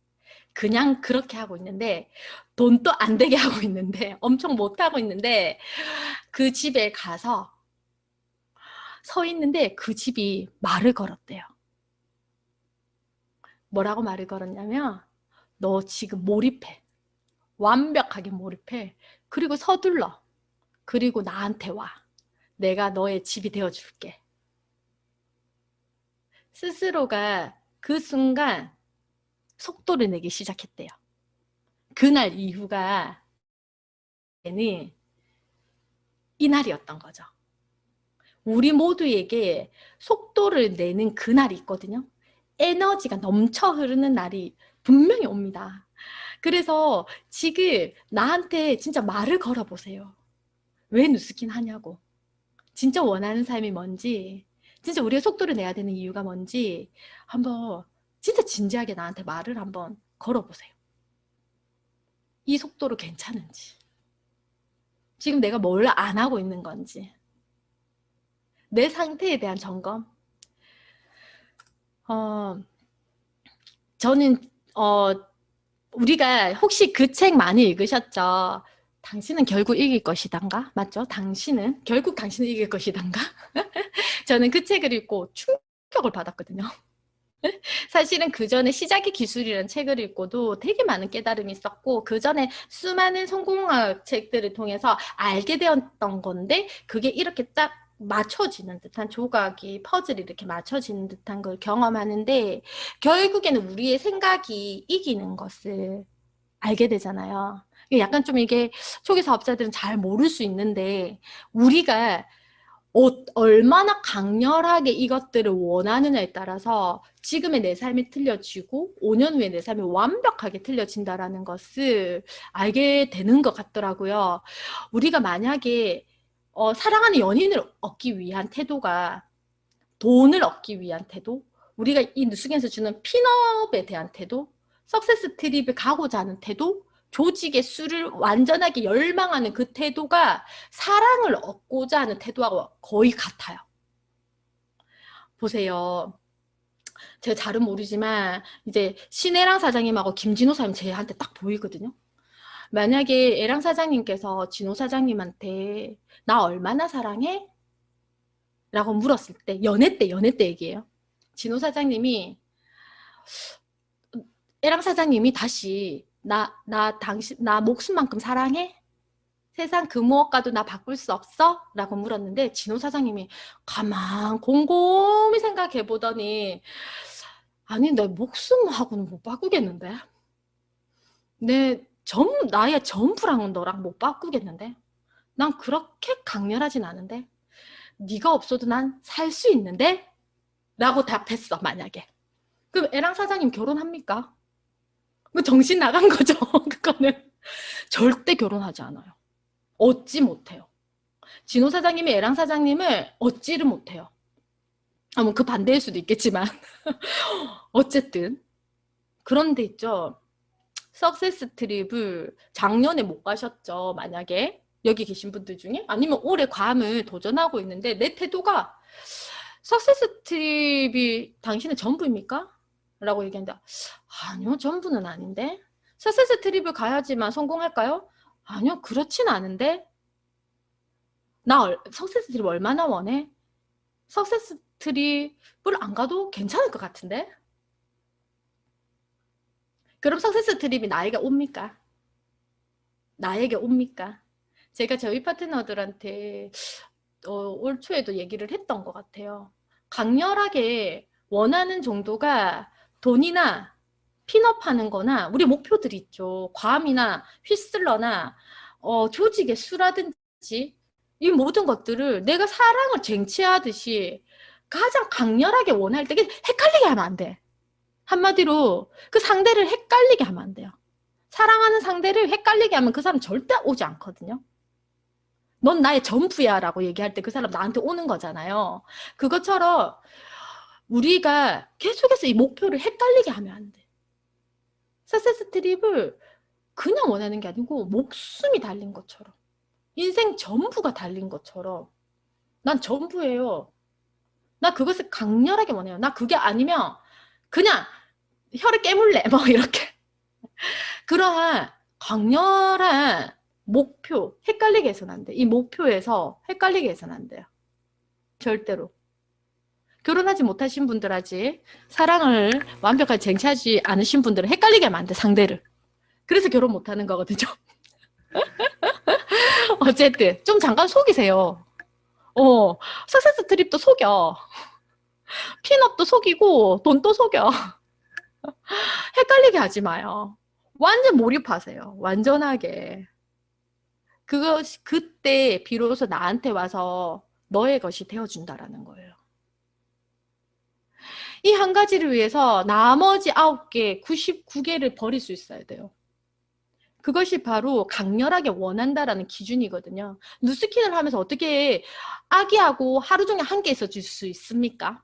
그냥 그렇게 하고 있는데 돈도 안 되게 하고 있는데 엄청 못하고 있는데 그 집에 가서 서 있는데 그 집이 말을 걸었대요. 뭐라고 말을 걸었냐면 너 지금 몰입해. 완벽하게 몰입해. 그리고 서둘러. 그리고 나한테 와. 내가 너의 집이 되어줄게. 스스로가 그 순간 속도를 내기 시작했대요. 그날 이후가 이날이었던 거죠. 우리 모두에게 속도를 내는 그날이 있거든요. 에너지가 넘쳐 흐르는 날이 분명히 옵니다. 그래서 지금 나한테 진짜 말을 걸어보세요. 왜 뉴스킨 하냐고. 진짜 원하는 삶이 뭔지, 진짜 우리가 속도를 내야 되는 이유가 뭔지 한번 진짜 진지하게 나한테 말을 한번 걸어보세요. 이 속도로 괜찮은지. 지금 내가 뭘 안 하고 있는 건지. 내 상태에 대한 점검. 저는 우리가 혹시 그 책 많이 읽으셨죠? 당신은 결국 이길 것이단가? 맞죠? 결국 당신은 이길 것이단가? 저는 그 책을 읽고 충격을 받았거든요. 사실은 그 전에 시작의 기술이라는 책을 읽고도 되게 많은 깨달음이 있었고 그 전에 수많은 성공학 책들을 통해서 알게 되었던 건데 그게 이렇게 딱 맞춰지는 듯한 조각이 퍼즐이 이렇게 맞춰지는 듯한 걸 경험하는데 결국에는 우리의 생각이 이기는 것을 알게 되잖아요. 약간 좀 이게 초기 사업자들은 잘 모를 수 있는데 우리가 얼마나 강렬하게 이것들을 원하느냐에 따라서 지금의 내 삶이 틀려지고 5년 후에 내 삶이 완벽하게 틀려진다라는 것을 알게 되는 것 같더라고요. 우리가 만약에 사랑하는 연인을 얻기 위한 태도가 돈을 얻기 위한 태도, 우리가 이 뉴스겐에서 주는 핀업에 대한 태도, 석세스 트립을 가고자 하는 태도, 조직의 수를 완전하게 열망하는 그 태도가 사랑을 얻고자 하는 태도하고 거의 같아요. 보세요. 제가 잘은 모르지만 이제 신혜랑 사장님하고 김진호 사장님 제한테 딱 보이거든요. 만약에 애랑 사장님께서 진호 사장님한테 나 얼마나 사랑해? 라고 물었을 때 연애 때 얘기해요. 진호 사장님이 애랑 사장님이 다시 나 목숨만큼 사랑해? 세상 그 무엇과도 나 바꿀 수 없어? 라고 물었는데 진호 사장님이 가만 곰곰이 생각해 보더니 아니 내 목숨하고는 못 바꾸겠는데 나의 전부랑은 너랑 못 바꾸겠는데 난 그렇게 강렬하진 않은데 네가 없어도 난 살 수 있는데? 라고 답했어 만약에. 그럼 애랑 사장님 결혼합니까? 그 정신 나간 거죠. 그거는 절대 결혼하지 않아요. 얻지 못해요. 진호 사장님이 애랑 사장님을 얻지를 못해요. 뭐 그 반대일 수도 있겠지만 어쨌든 그런데 있죠. 석세스 트립을 작년에 못 가셨죠. 만약에 여기 계신 분들 중에 아니면 올해 괌을 도전하고 있는데 내 태도가 석세스 트립이 당신의 전부입니까? 라고 얘기한다. 아니요, 전부는 아닌데. 석세스 트립을 가야지만 성공할까요? 아니요, 그렇진 않은데. 석세스 트립 얼마나 원해? 석세스 트립을 안 가도 괜찮을 것 같은데. 그럼 석세스 트립이 나에게 옵니까? 나에게 옵니까? 제가 저희 파트너들한테 올 초에도 얘기를 했던 것 같아요. 강렬하게 원하는 정도가 돈이나 핀업하는 거나 우리 목표들 있죠. 괌이나 휘슬러나 조직의 수라든지 이 모든 것들을 내가 사랑을 쟁취하듯이 가장 강렬하게 원할 때 헷갈리게 하면 안 돼. 한마디로 그 상대를 헷갈리게 하면 안 돼요. 사랑하는 상대를 헷갈리게 하면 그 사람 절대 오지 않거든요. 넌 나의 전부야 라고 얘기할 때 그 사람 나한테 오는 거잖아요. 그것처럼 우리가 계속해서 이 목표를 헷갈리게 하면 안 돼. 석세스 트립을 그냥 원하는 게 아니고 목숨이 달린 것처럼 인생 전부가 달린 것처럼 난 전부예요. 나 그것을 강렬하게 원해요. 나 그게 아니면 그냥 혀를 깨물래 뭐 이렇게 그러한 강렬한 목표 헷갈리게 해서는 안 돼. 이 목표에서 헷갈리게 해서는 안 돼요. 절대로. 결혼하지 못하신 분들 아직 사랑을 완벽하게 쟁취하지 않으신 분들은 헷갈리게 하면 안 돼. 상대를. 그래서 결혼 못하는 거거든요. 어쨌든 좀 잠깐 속이세요. 석세스 트립도 속여. 핀업도 속이고 돈도 속여. 헷갈리게 하지 마요. 완전 몰입하세요. 완전하게. 그때 비로소 나한테 와서 너의 것이 되어준다라는 거예요. 이 한 가지를 위해서 나머지 9개, 99개를 버릴 수 있어야 돼요. 그것이 바로 강렬하게 원한다라는 기준이거든요. 누스킨을 하면서 어떻게 아기하고 하루 종일 함께 있어줄 수 있습니까?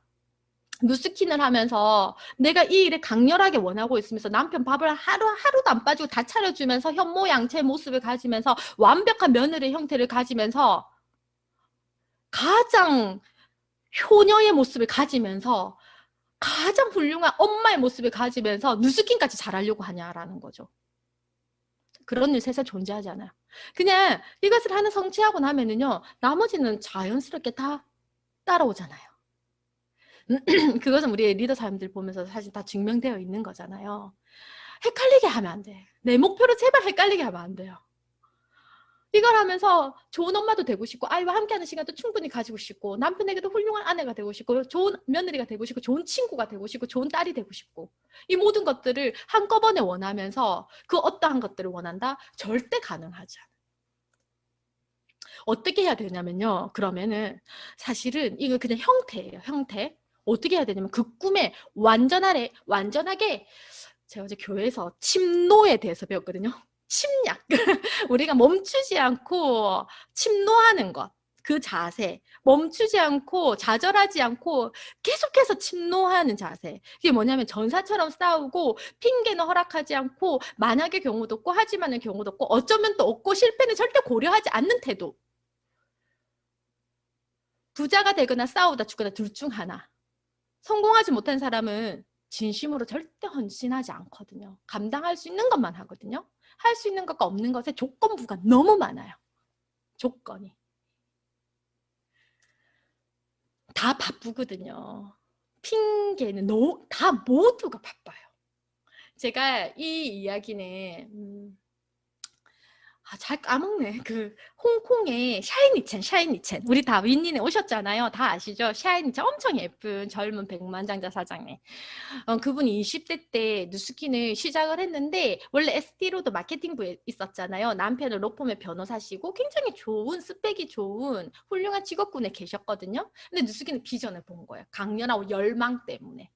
누스킨을 하면서 내가 이 일을 강렬하게 원하고 있으면서 남편 밥을 하루도 안 빠지고 다 차려주면서 현모양체 모습을 가지면서 완벽한 며느리 형태를 가지면서 가장 효녀의 모습을 가지면서 가장 훌륭한 엄마의 모습을 가지면서 누스킨까지 잘하려고 하냐라는 거죠. 그런 일 세상에 존재하지 않아요. 그냥 이것을 하나 성취하고 나면은요, 나머지는 자연스럽게 다 따라오잖아요. 그것은 우리 리더 사람들 보면서 사실 다 증명되어 있는 거잖아요. 헷갈리게 하면 안 돼. 내 목표를 제발 헷갈리게 하면 안 돼요. 이걸 하면서 좋은 엄마도 되고 싶고 아이와 함께하는 시간도 충분히 가지고 싶고 남편에게도 훌륭한 아내가 되고 싶고 좋은 며느리가 되고 싶고 좋은 친구가 되고 싶고 좋은 딸이 되고 싶고 이 모든 것들을 한꺼번에 원하면서 그 어떠한 것들을 원한다? 절대 가능하지 않아요. 어떻게 해야 되냐면요. 그러면은 사실은 이거 그냥 형태예요. 형태. 어떻게 해야 되냐면 그 꿈에 완전하게 제가 어제 교회에서 침노에 대해서 배웠거든요. 침략. 우리가 멈추지 않고 침노하는 것. 그 자세. 멈추지 않고 좌절하지 않고 계속해서 침노하는 자세. 이게 뭐냐면 전사처럼 싸우고 핑계는 허락하지 않고 만약의 경우도 없고 하지만의 경우도 없고 어쩌면 또 없고 실패는 절대 고려하지 않는 태도. 부자가 되거나 싸우다 죽거나 둘 중 하나. 성공하지 못한 사람은 진심으로 절대 헌신하지 않거든요. 감당할 수 있는 것만 하거든요. 할 수 있는 것과 없는 것에 조건부가 너무 많아요. 조건이. 다 바쁘거든요. 핑계는 다 모두가 바빠요. 제가 이 이야기는 잘 까먹네. 그 홍콩의 샤이니첸 우리 다 윈닌에 오셨잖아요. 다 아시죠? 샤이니첸 엄청 예쁜 젊은 백만장자 사장님. 그분이 20대 때 누스킨을 시작을 했는데 원래 SD로도 마케팅부에 있었잖아요. 남편은 로펌의 변호사시고 굉장히 좋은 스펙이 좋은 훌륭한 직업군에 계셨거든요. 근데 누스킨은 비전을 본 거예요. 강렬하고 열망 때문에.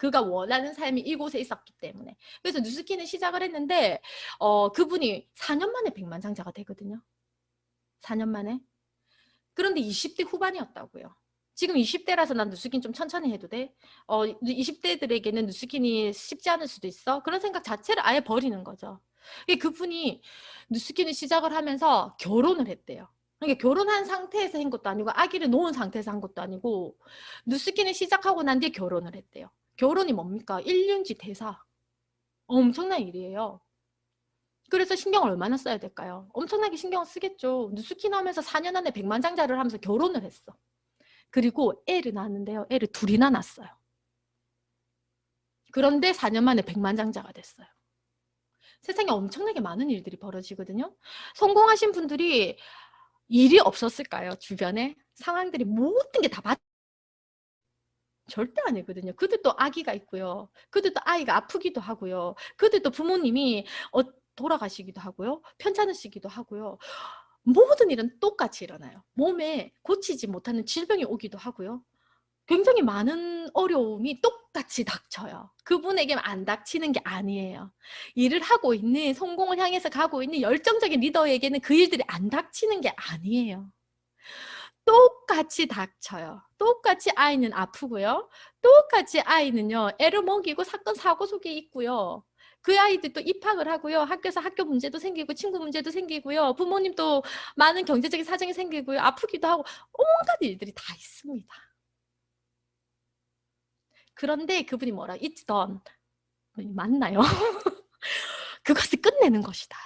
그가 원하는 삶이 이곳에 있었기 때문에. 그래서 누스킨을 시작을 했는데 그분이 4년 만에 백만장자가 되거든요. 4년 만에. 그런데 20대 후반이었다고요. 지금 20대라서 난 누스킨 좀 천천히 해도 돼? 20대들에게는 누스킨이 쉽지 않을 수도 있어? 그런 생각 자체를 아예 버리는 거죠. 그분이 누스킨을 시작을 하면서 결혼을 했대요. 그러니까 결혼한 상태에서 한 것도 아니고 아기를 놓은 상태에서 한 것도 아니고 누스킨을 시작하고 난 뒤에 결혼을 했대요. 결혼이 뭡니까? 1년지 대사. 엄청난 일이에요. 그래서 신경을 얼마나 써야 될까요? 엄청나게 신경을 쓰겠죠. 누스킨 하면서 4년 안에 백만장자를 하면서 결혼을 했어. 그리고 애를 낳았는데요. 애를 둘이나 낳았어요. 그런데 4년 만에 백만장자가 됐어요. 세상에 엄청나게 많은 일들이 벌어지거든요. 성공하신 분들이 일이 없었을까요? 주변에 상황들이 모든 게 다 절대 아니거든요. 그들도 아기가 있고요. 그들도 아이가 아프기도 하고요. 그들도 부모님이 돌아가시기도 하고요. 편찮으시기도 하고요. 모든 일은 똑같이 일어나요. 몸에 고치지 못하는 질병이 오기도 하고요. 굉장히 많은 어려움이 똑같이 닥쳐요. 그분에게 안 닥치는 게 아니에요. 일을 하고 있는, 성공을 향해서 가고 있는 열정적인 리더에게는 그 일들이 안 닥치는 게 아니에요. 똑같이 닥쳐요. 똑같이 아이는 아프고요. 똑같이 아이는요. 애를 먹이고 사건 사고 속에 있고요. 그 아이들도 입학을 하고요. 학교에서 학교 문제도 생기고 친구 문제도 생기고요. 부모님도 많은 경제적인 사정이 생기고요. 아프기도 하고 온갖 일들이 다 있습니다. 그런데 그분이 뭐라 It's done. 맞나요? 그것을 끝내는 것이다.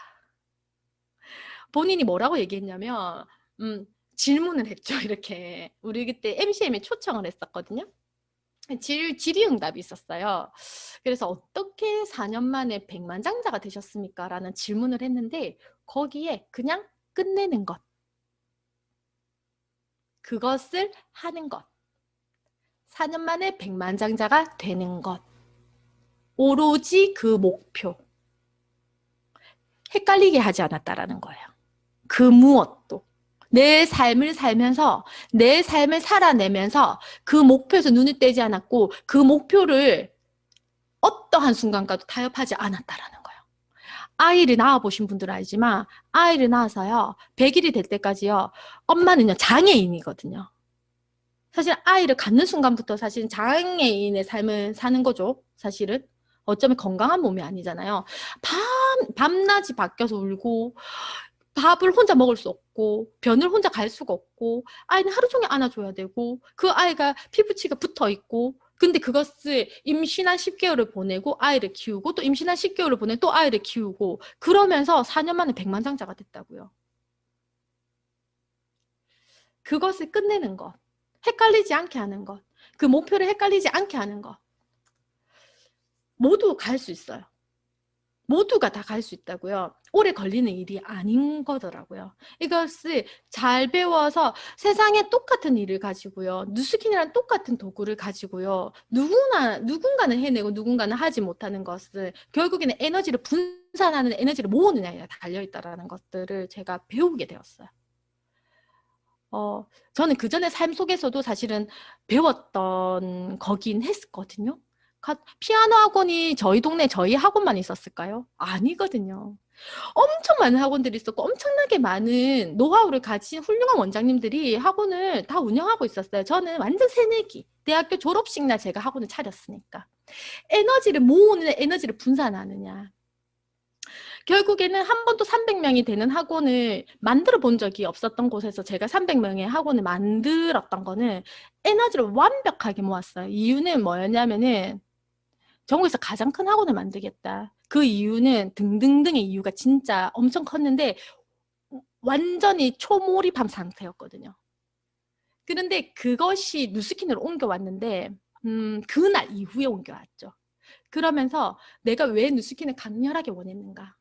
본인이 뭐라고 얘기했냐면 질문을 했죠. 이렇게 우리 그때 MCM에 초청을 했었거든요. 질의응답이 있었어요. 그래서 어떻게 4년 만에 백만장자가 되셨습니까? 라는 질문을 했는데 거기에 그냥 끝내는 것, 그것을 하는 것, 4년 만에 백만장자가 되는 것, 오로지 그 목표, 헷갈리게 하지 않았다라는 거예요. 그 무엇도. 내 삶을 살면서 내 삶을 살아내면서 그 목표에서 눈을 떼지 않았고 그 목표를 어떠한 순간과도 타협하지 않았다라는 거예요. 아이를 낳아보신 분들은 알지만 아이를 낳아서요 100일이 될 때까지요 엄마는요 장애인이거든요. 사실 아이를 갖는 순간부터 사실 장애인의 삶을 사는 거죠. 사실은 어쩌면 건강한 몸이 아니잖아요. 밤낮이 바뀌어서 울고 밥을 혼자 먹을 수 없고 변을 혼자 갈 수가 없고 아이는 하루 종일 안아줘야 되고 그 아이가 피부치가 붙어 있고 근데 그것을 임신한 10개월을 보내고 아이를 키우고 또 임신한 10개월을 보내 또 아이를 키우고 그러면서 4년 만에 백만장자가 됐다고요. 그것을 끝내는 것, 헷갈리지 않게 하는 것, 그 목표를 헷갈리지 않게 하는 것 모두 갈 수 있어요. 모두가 다 갈 수 있다고요. 오래 걸리는 일이 아닌 거더라고요. 이것을 잘 배워서 세상에 똑같은 일을 가지고요. 누스킨이랑 똑같은 도구를 가지고요. 누군가는 해내고 누군가는 하지 못하는 것을 결국에는 에너지를 분산하는 에너지를 모으느냐에 달려있다라는 것들을 제가 배우게 되었어요. 저는 그 전에 삶 속에서도 사실은 배웠던 거긴 했었거든요. 피아노 학원이 저희 동네 저희 학원만 있었을까요? 아니거든요. 엄청 많은 학원들이 있었고 엄청나게 많은 노하우를 가진 훌륭한 원장님들이 학원을 다 운영하고 있었어요. 저는 완전 새내기. 대학교 졸업식 날 제가 학원을 차렸으니까. 에너지를 모으는 에너지를 분산하느냐. 결국에는 한 번도 300명이 되는 학원을 만들어 본 적이 없었던 곳에서 제가 300명의 학원을 만들었던 거는 에너지를 완벽하게 모았어요. 이유는 뭐였냐면은 전국에서 가장 큰 학원을 만들겠다. 그 이유는 등등등의 이유가 진짜 엄청 컸는데 완전히 초몰입한 상태였거든요. 그런데 그것이 누스킨으로 옮겨왔는데 그날 이후에 옮겨왔죠. 그러면서 내가 왜 누스킨을 강렬하게 원했는가?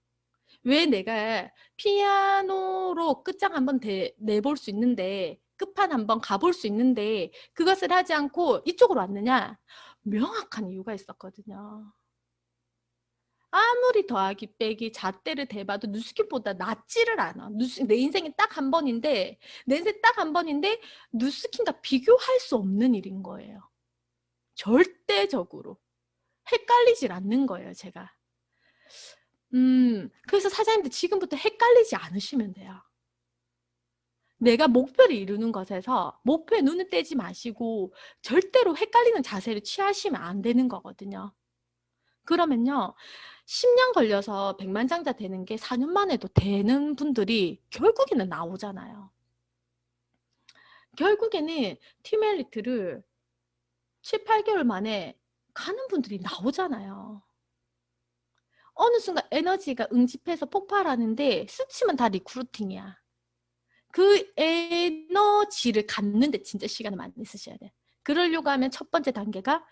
왜 내가 피아노로 끝장 한번 내볼 수 있는데 끝판 한번 가볼 수 있는데 그것을 하지 않고 이쪽으로 왔느냐? 명확한 이유가 있었거든요. 아무리 더하기 빼기 잣대를 대봐도 누스킨보다 낫지를 않아. 내 인생이 딱 한 번인데 내 인생 딱 한 번인데 누스킨과 비교할 수 없는 일인 거예요. 절대적으로 헷갈리질 않는 거예요, 제가. 그래서 사장님들 지금부터 헷갈리지 않으시면 돼요. 내가 목표를 이루는 것에서 목표에 눈을 떼지 마시고 절대로 헷갈리는 자세를 취하시면 안 되는 거거든요. 그러면요. 10년 걸려서 백만장자 되는 게 4년 만에도 되는 분들이 결국에는 나오잖아요. 결국에는 티멜리트를 7, 8개월 만에 가는 분들이 나오잖아요. 어느 순간 에너지가 응집해서 폭발하는데 스치면 다 리크루팅이야. 그 에너지를 갖는데 진짜 시간을 많이 쓰셔야 돼. 그러려고 하면 첫 번째 단계가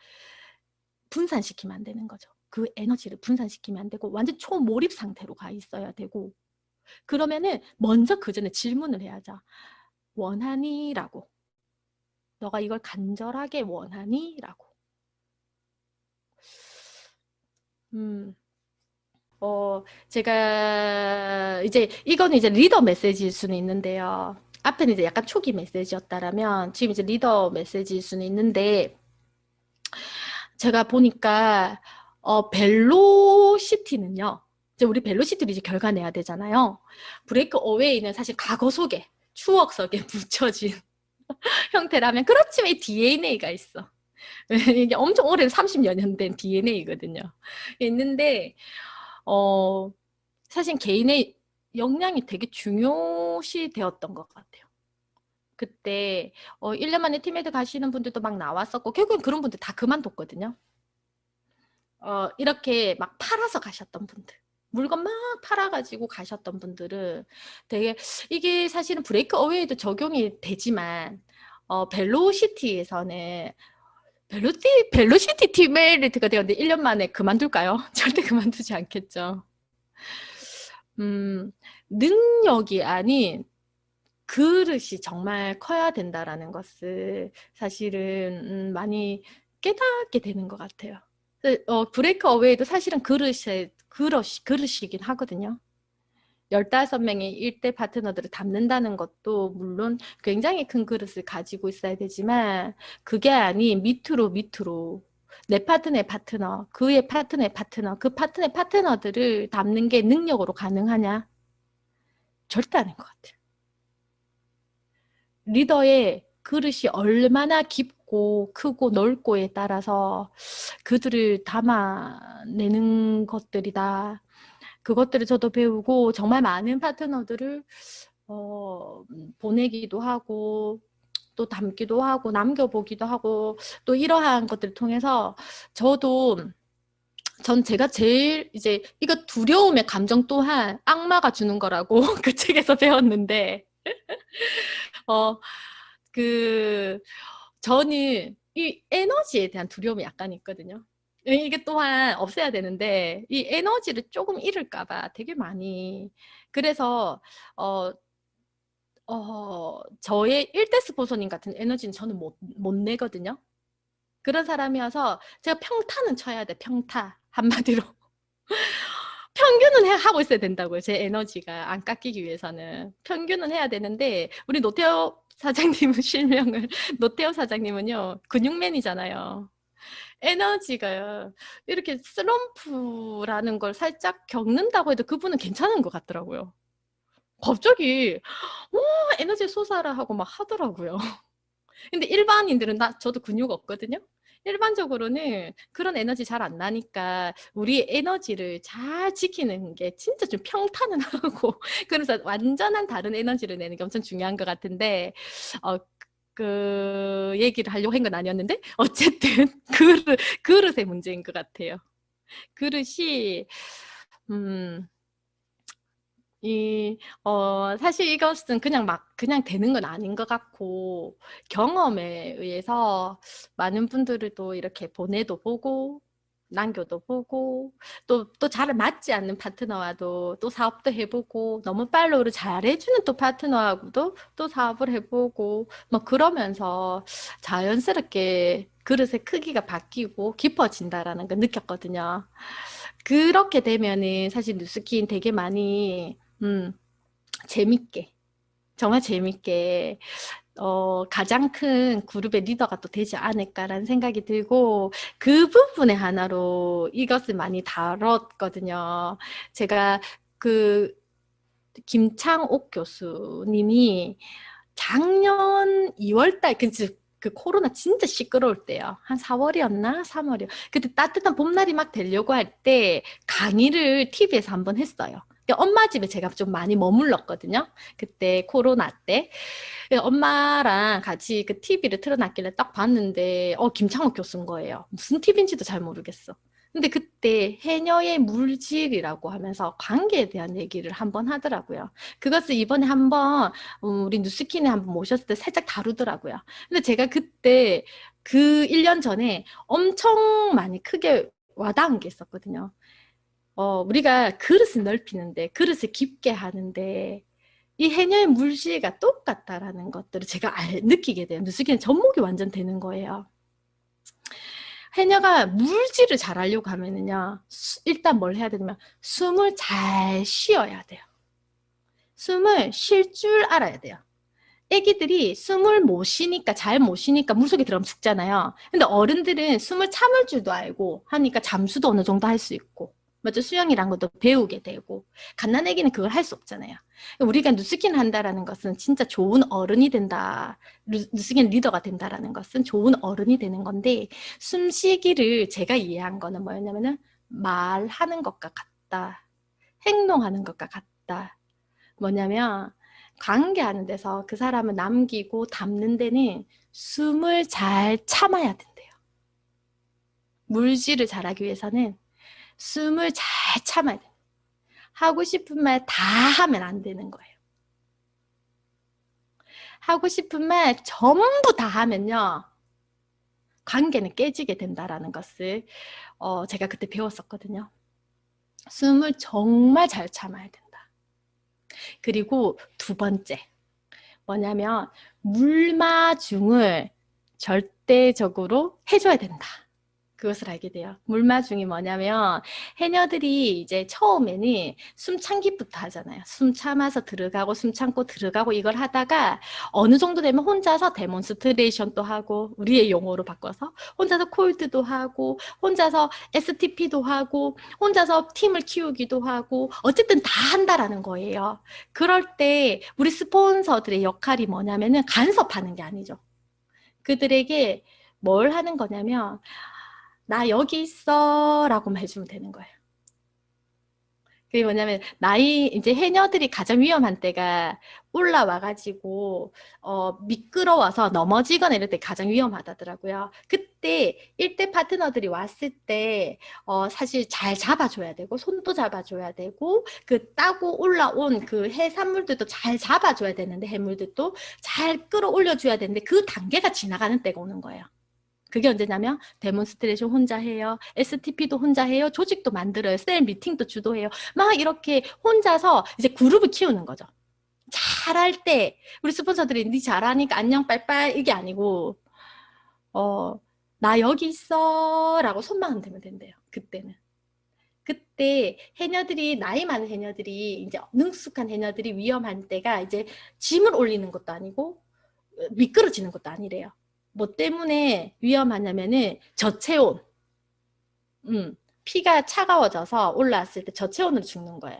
분산시키면 안 되는 거죠. 그 에너지를 분산시키면 안 되고 완전 초몰입 상태로 가 있어야 되고 그러면은 먼저 그 전에 질문을 해야죠. 원하니? 라고. 너가 이걸 간절하게 원하니? 라고. 제가 이거는 이제 리더 메시지일 수는 있는데요. 앞에는 이제 약간 초기 메시지였다라면 지금 이제 리더 메시지일 수는 있는데 제가 보니까 벨로시티는요. 이제 우리 벨로시티를 이제 결과 내야 되잖아요. 브레이크 어웨이는 사실 과거 속에 추억 속에 묻혀진 형태라면 그렇지만 이 DNA가 있어. 이게 엄청 오랜 30여 년 된 DNA거든요. 있는데 사실 개인의 역량이 되게 중요시 되었던 것 같아요. 그때 1년 만에 팀에드 가시는 분들도 막 나왔었고 결국엔 그런 분들 다 그만뒀거든요. 이렇게 막 팔아서 가셨던 분들 물건 막 팔아가지고 가셨던 분들은 되게 이게 사실은 브레이크 어웨이도 적용이 되지만 벨로시티에서는 벨로시티 티메리트가 되었는데 1년 만에 그만둘까요? 절대 그만두지 않겠죠. 능력이 아닌 그릇이 정말 커야 된다라는 것을 사실은 많이 깨닫게 되는 것 같아요. 브레이크 어웨이도 사실은 그릇이긴 하거든요. 15명의 일대 파트너들을 담는다는 것도 물론 굉장히 큰 그릇을 가지고 있어야 되지만 그게 아닌 밑으로 내 파트너의 파트너, 그의 파트너의 파트너, 그 파트너의 파트너들을 담는 게 능력으로 가능하냐? 절대 아닌 것 같아요. 리더의 그릇이 얼마나 깊고 크고 넓고에 따라서 그들을 담아내는 것들이다. 그것들을 저도 배우고 정말 많은 파트너들을 보내기도 하고 또 담기도 하고 남겨보기도 하고 또 이러한 것들을 통해서 제가 제일 이제 이거 두려움의 감정 또한 악마가 주는 거라고 그 책에서 배웠는데 그 저는 이 에너지에 대한 두려움이 약간 있거든요. 이게 또한 없애야 되는데 이 에너지를 조금 잃을까 봐 되게 많이. 그래서 저의 일대스 보소님 같은 에너지는 저는 못 내거든요. 그런 사람이어서 제가 평타는 쳐야 돼. 평타 한마디로. 평균은 하고 있어야 된다고요. 제 에너지가 안 깎이기 위해서는 평균은 해야 되는데, 우리 노태우 사장님은 실명을 노태우 사장님은요 근육맨이잖아요. 에너지가 이렇게 슬럼프라는 걸 살짝 겪는다고 해도 그분은 괜찮은 것 같더라고요. 갑자기 에너지 솟아라 하고 막 하더라고요. 근데 일반인들은 저도 근육 없거든요. 일반적으로는 그런 에너지 잘 안 나니까 우리 에너지를 잘 지키는 게 진짜 좀 평탄은 하고 그래서 완전한 다른 에너지를 내는 게 엄청 중요한 것 같은데 그 얘기를 하려고 한 건 아니었는데 어쨌든 그릇의 문제인 것 같아요. 그릇이 사실 이것은 그냥 되는 건 아닌 것 같고, 경험에 의해서 많은 분들을 또 이렇게 보내도 보고, 남겨도 보고, 또 잘 맞지 않는 파트너와도 또 사업도 해보고, 너무 팔로우를 잘해주는 또 파트너하고도 또 사업을 해보고, 뭐 그러면서 자연스럽게 그릇의 크기가 바뀌고 깊어진다라는 걸 느꼈거든요. 그렇게 되면은 사실 뉴스킨 되게 많이 재밌게, 정말 재밌게, 가장 큰 그룹의 리더가 또 되지 않을까라는 생각이 들고, 그 부분의 하나로 이것을 많이 다뤘거든요. 제가 그, 김창옥 교수님이 작년 2월 달, 그 코로나 진짜 시끄러울 때요. 한 4월이었나? 3월이요. 그때 따뜻한 봄날이 막 되려고 할 때 강의를 TV에서 한번 했어요. 엄마 집에 제가 좀 많이 머물렀거든요. 그때 코로나 때. 엄마랑 같이 그 TV를 틀어놨길래 딱 봤는데, 김창욱 교수인 거예요. 무슨 TV인지도 잘 모르겠어. 근데 그때 해녀의 물질이라고 하면서 관계에 대한 얘기를 한번 하더라고요. 그것을 이번에 한번 우리 뉴스킨에 한번 모셨을 때 살짝 다루더라고요. 근데 제가 그때 그 1년 전에 엄청 많이 크게 와닿은 게 있었거든요. 우리가 그릇을 넓히는데, 그릇을 깊게 하는데, 이 해녀의 물질과 똑같다라는 것들을 제가 느끼게 돼요. 뉴스기는 접목이 완전 되는 거예요. 해녀가 물질을 잘 하려고 하면은요, 일단 뭘 해야 되냐면, 숨을 잘 쉬어야 돼요. 숨을 쉴 줄 알아야 돼요. 애기들이 숨을 못 쉬니까, 잘 못 쉬니까 물속에 들어가면 죽잖아요. 근데 어른들은 숨을 참을 줄도 알고 하니까 잠수도 어느 정도 할 수 있고, 맞죠? 수영이란 것도 배우게 되고, 갓난 애기는 그걸 할 수 없잖아요. 우리가 누스킨 한다라는 것은 진짜 좋은 어른이 된다. 누스킨 리더가 된다라는 것은 좋은 어른이 되는 건데, 숨쉬기를 제가 이해한 거는 뭐였냐면은, 말하는 것과 같다. 행동하는 것과 같다. 뭐냐면, 관계하는 데서 그 사람을 남기고 담는 데는 숨을 잘 참아야 된대요. 물질을 잘하기 위해서는 숨을 잘 참아야 돼요. 하고 싶은 말 다 하면 안 되는 거예요. 하고 싶은 말 전부 다 하면요. 관계는 깨지게 된다라는 것을 제가 그때 배웠었거든요. 숨을 정말 잘 참아야 된다. 그리고 두 번째 뭐냐면 물마중을 절대적으로 해줘야 된다. 그것을 알게 돼요. 물마중이 뭐냐면 해녀들이 이제 처음에는 숨참기부터 하잖아요. 숨 참아서 들어가고 숨 참고 들어가고 이걸 하다가 어느 정도 되면 혼자서 데몬스트레이션도 하고 우리의 용어로 바꿔서 혼자서 콜드도 하고 혼자서 STP도 하고 혼자서 팀을 키우기도 하고 어쨌든 다 한다라는 거예요. 그럴 때 우리 스폰서들의 역할이 뭐냐면은 간섭하는 게 아니죠. 그들에게 뭘 하는 거냐면 나 여기 있어 라고만 해주면 되는 거예요. 그게 뭐냐면 이제 해녀들이 가장 위험한 때가 올라와가지고 미끄러워서 넘어지거나 이럴 때 가장 위험하다더라고요. 그때 일대 파트너들이 왔을 때 사실 잘 잡아줘야 되고 손도 잡아줘야 되고 그 따고 올라온 그 해산물들도 잘 잡아줘야 되는데 해물들도 잘 끌어올려줘야 되는데 그 단계가 지나가는 때가 오는 거예요. 그게 언제냐면 데몬스트레이션 혼자 해요. STP도 혼자 해요. 조직도 만들어요. 셀 미팅도 주도해요. 막 이렇게 혼자서 이제 그룹을 키우는 거죠. 잘할 때 우리 스폰서들이 니 잘하니까 안녕 빠이빠이 이게 아니고 나 여기 있어 라고 손만 흔들면 된대요. 그때는. 그때 해녀들이 나이 많은 해녀들이 이제 능숙한 해녀들이 위험한 때가 이제 짐을 올리는 것도 아니고 미끄러지는 것도 아니래요. 뭐 때문에 위험하냐면은 저체온. 피가 차가워져서 올라왔을 때 저체온으로 죽는 거예요.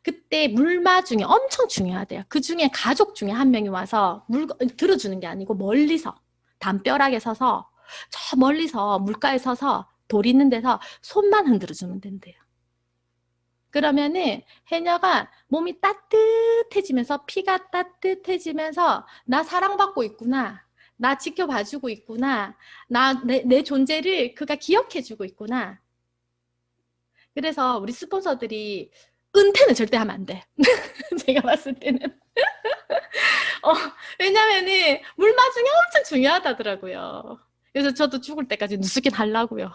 그때 물마중이 엄청 중요하대요. 그 중에 가족 중에 한 명이 와서 물 들어주는 게 아니고 멀리서 담벼락에 서서 저 멀리서 물가에 서서 돌 있는 데서 손만 흔들어 주면 된대요. 그러면은 해녀가 몸이 따뜻해지면서 피가 따뜻해지면서 나 사랑받고 있구나. 나 지켜봐주고 있구나. 내 존재를 그가 기억해주고 있구나. 그래서 우리 스폰서들이 은퇴는 절대 하면 안 돼. 제가 봤을 때는. 왜냐면은 물마중이 엄청 중요하다더라고요. 그래서 저도 죽을 때까지 누수긴 하려고요.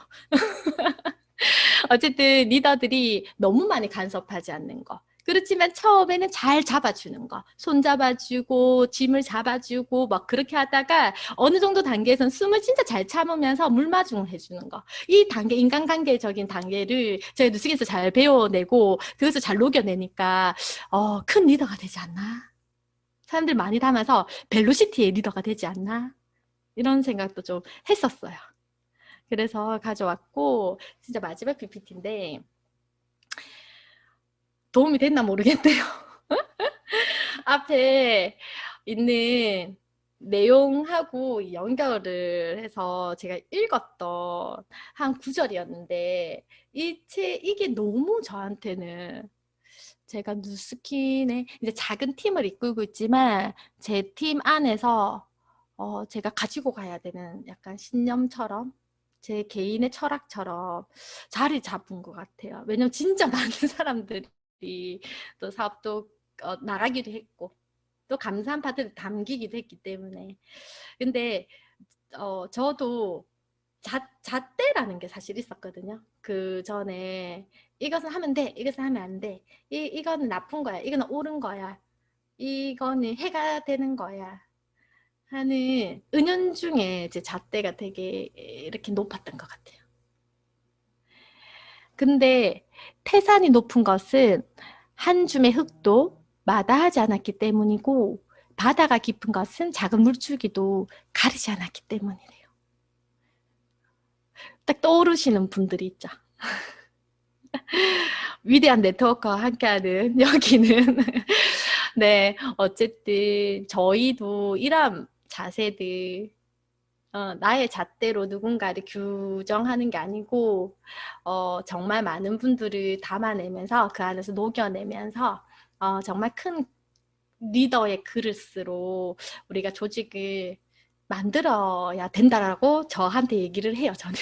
어쨌든 리더들이 너무 많이 간섭하지 않는 거. 그렇지만 처음에는 잘 잡아주는 거. 손 잡아주고 짐을 잡아주고 막 그렇게 하다가 어느 정도 단계에서는 숨을 진짜 잘 참으면서 물마중을 해주는 거. 이 단계, 인간관계적인 단계를 저희 누수기에서 잘 배워내고 그것을 잘 녹여내니까 큰 리더가 되지 않나? 사람들 많이 닮아서 벨로시티의 리더가 되지 않나? 이런 생각도 좀 했었어요. 그래서 가져왔고 진짜 마지막 PPT인데 도움이 됐나 모르겠네요. 앞에 있는 내용하고 연결을 해서 제가 읽었던 한 구절이었는데 이게 너무 저한테는 제가 누스킨의 이제 작은 팀을 이끌고 있지만 제 팀 안에서 제가 가지고 가야 되는 약간 신념처럼 제 개인의 철학처럼 자리 잡은 것 같아요. 왜냐면 진짜 많은 사람들이 또 사업도 나가기도 했고 또 감사한 파트를 담기기도 했기 때문에 근데 저도 잣대라는 게 사실 있었거든요. 그 전에 이것은 하면 돼, 이것은 하면 안 돼, 이거는 나쁜 거야, 이거는 옳은 거야, 이거는 해가 되는 거야 하는 은연중에 제 잣대가 되게 이렇게 높았던 것 같아요. 근데 태산이 높은 것은 한 줌의 흙도 마다하지 않았기 때문이고 바다가 깊은 것은 작은 물줄기도 가리지 않았기 때문이래요. 딱 떠오르시는 분들이 있죠. 위대한 네트워크와 함께하는 여기는 네, 어쨌든 저희도 이런 자세들 나의 잣대로 누군가를 규정하는 게 아니고 정말 많은 분들을 담아내면서 그 안에서 녹여내면서 정말 큰 리더의 그릇으로 우리가 조직을 만들어야 된다라고 저한테 얘기를 해요, 저는.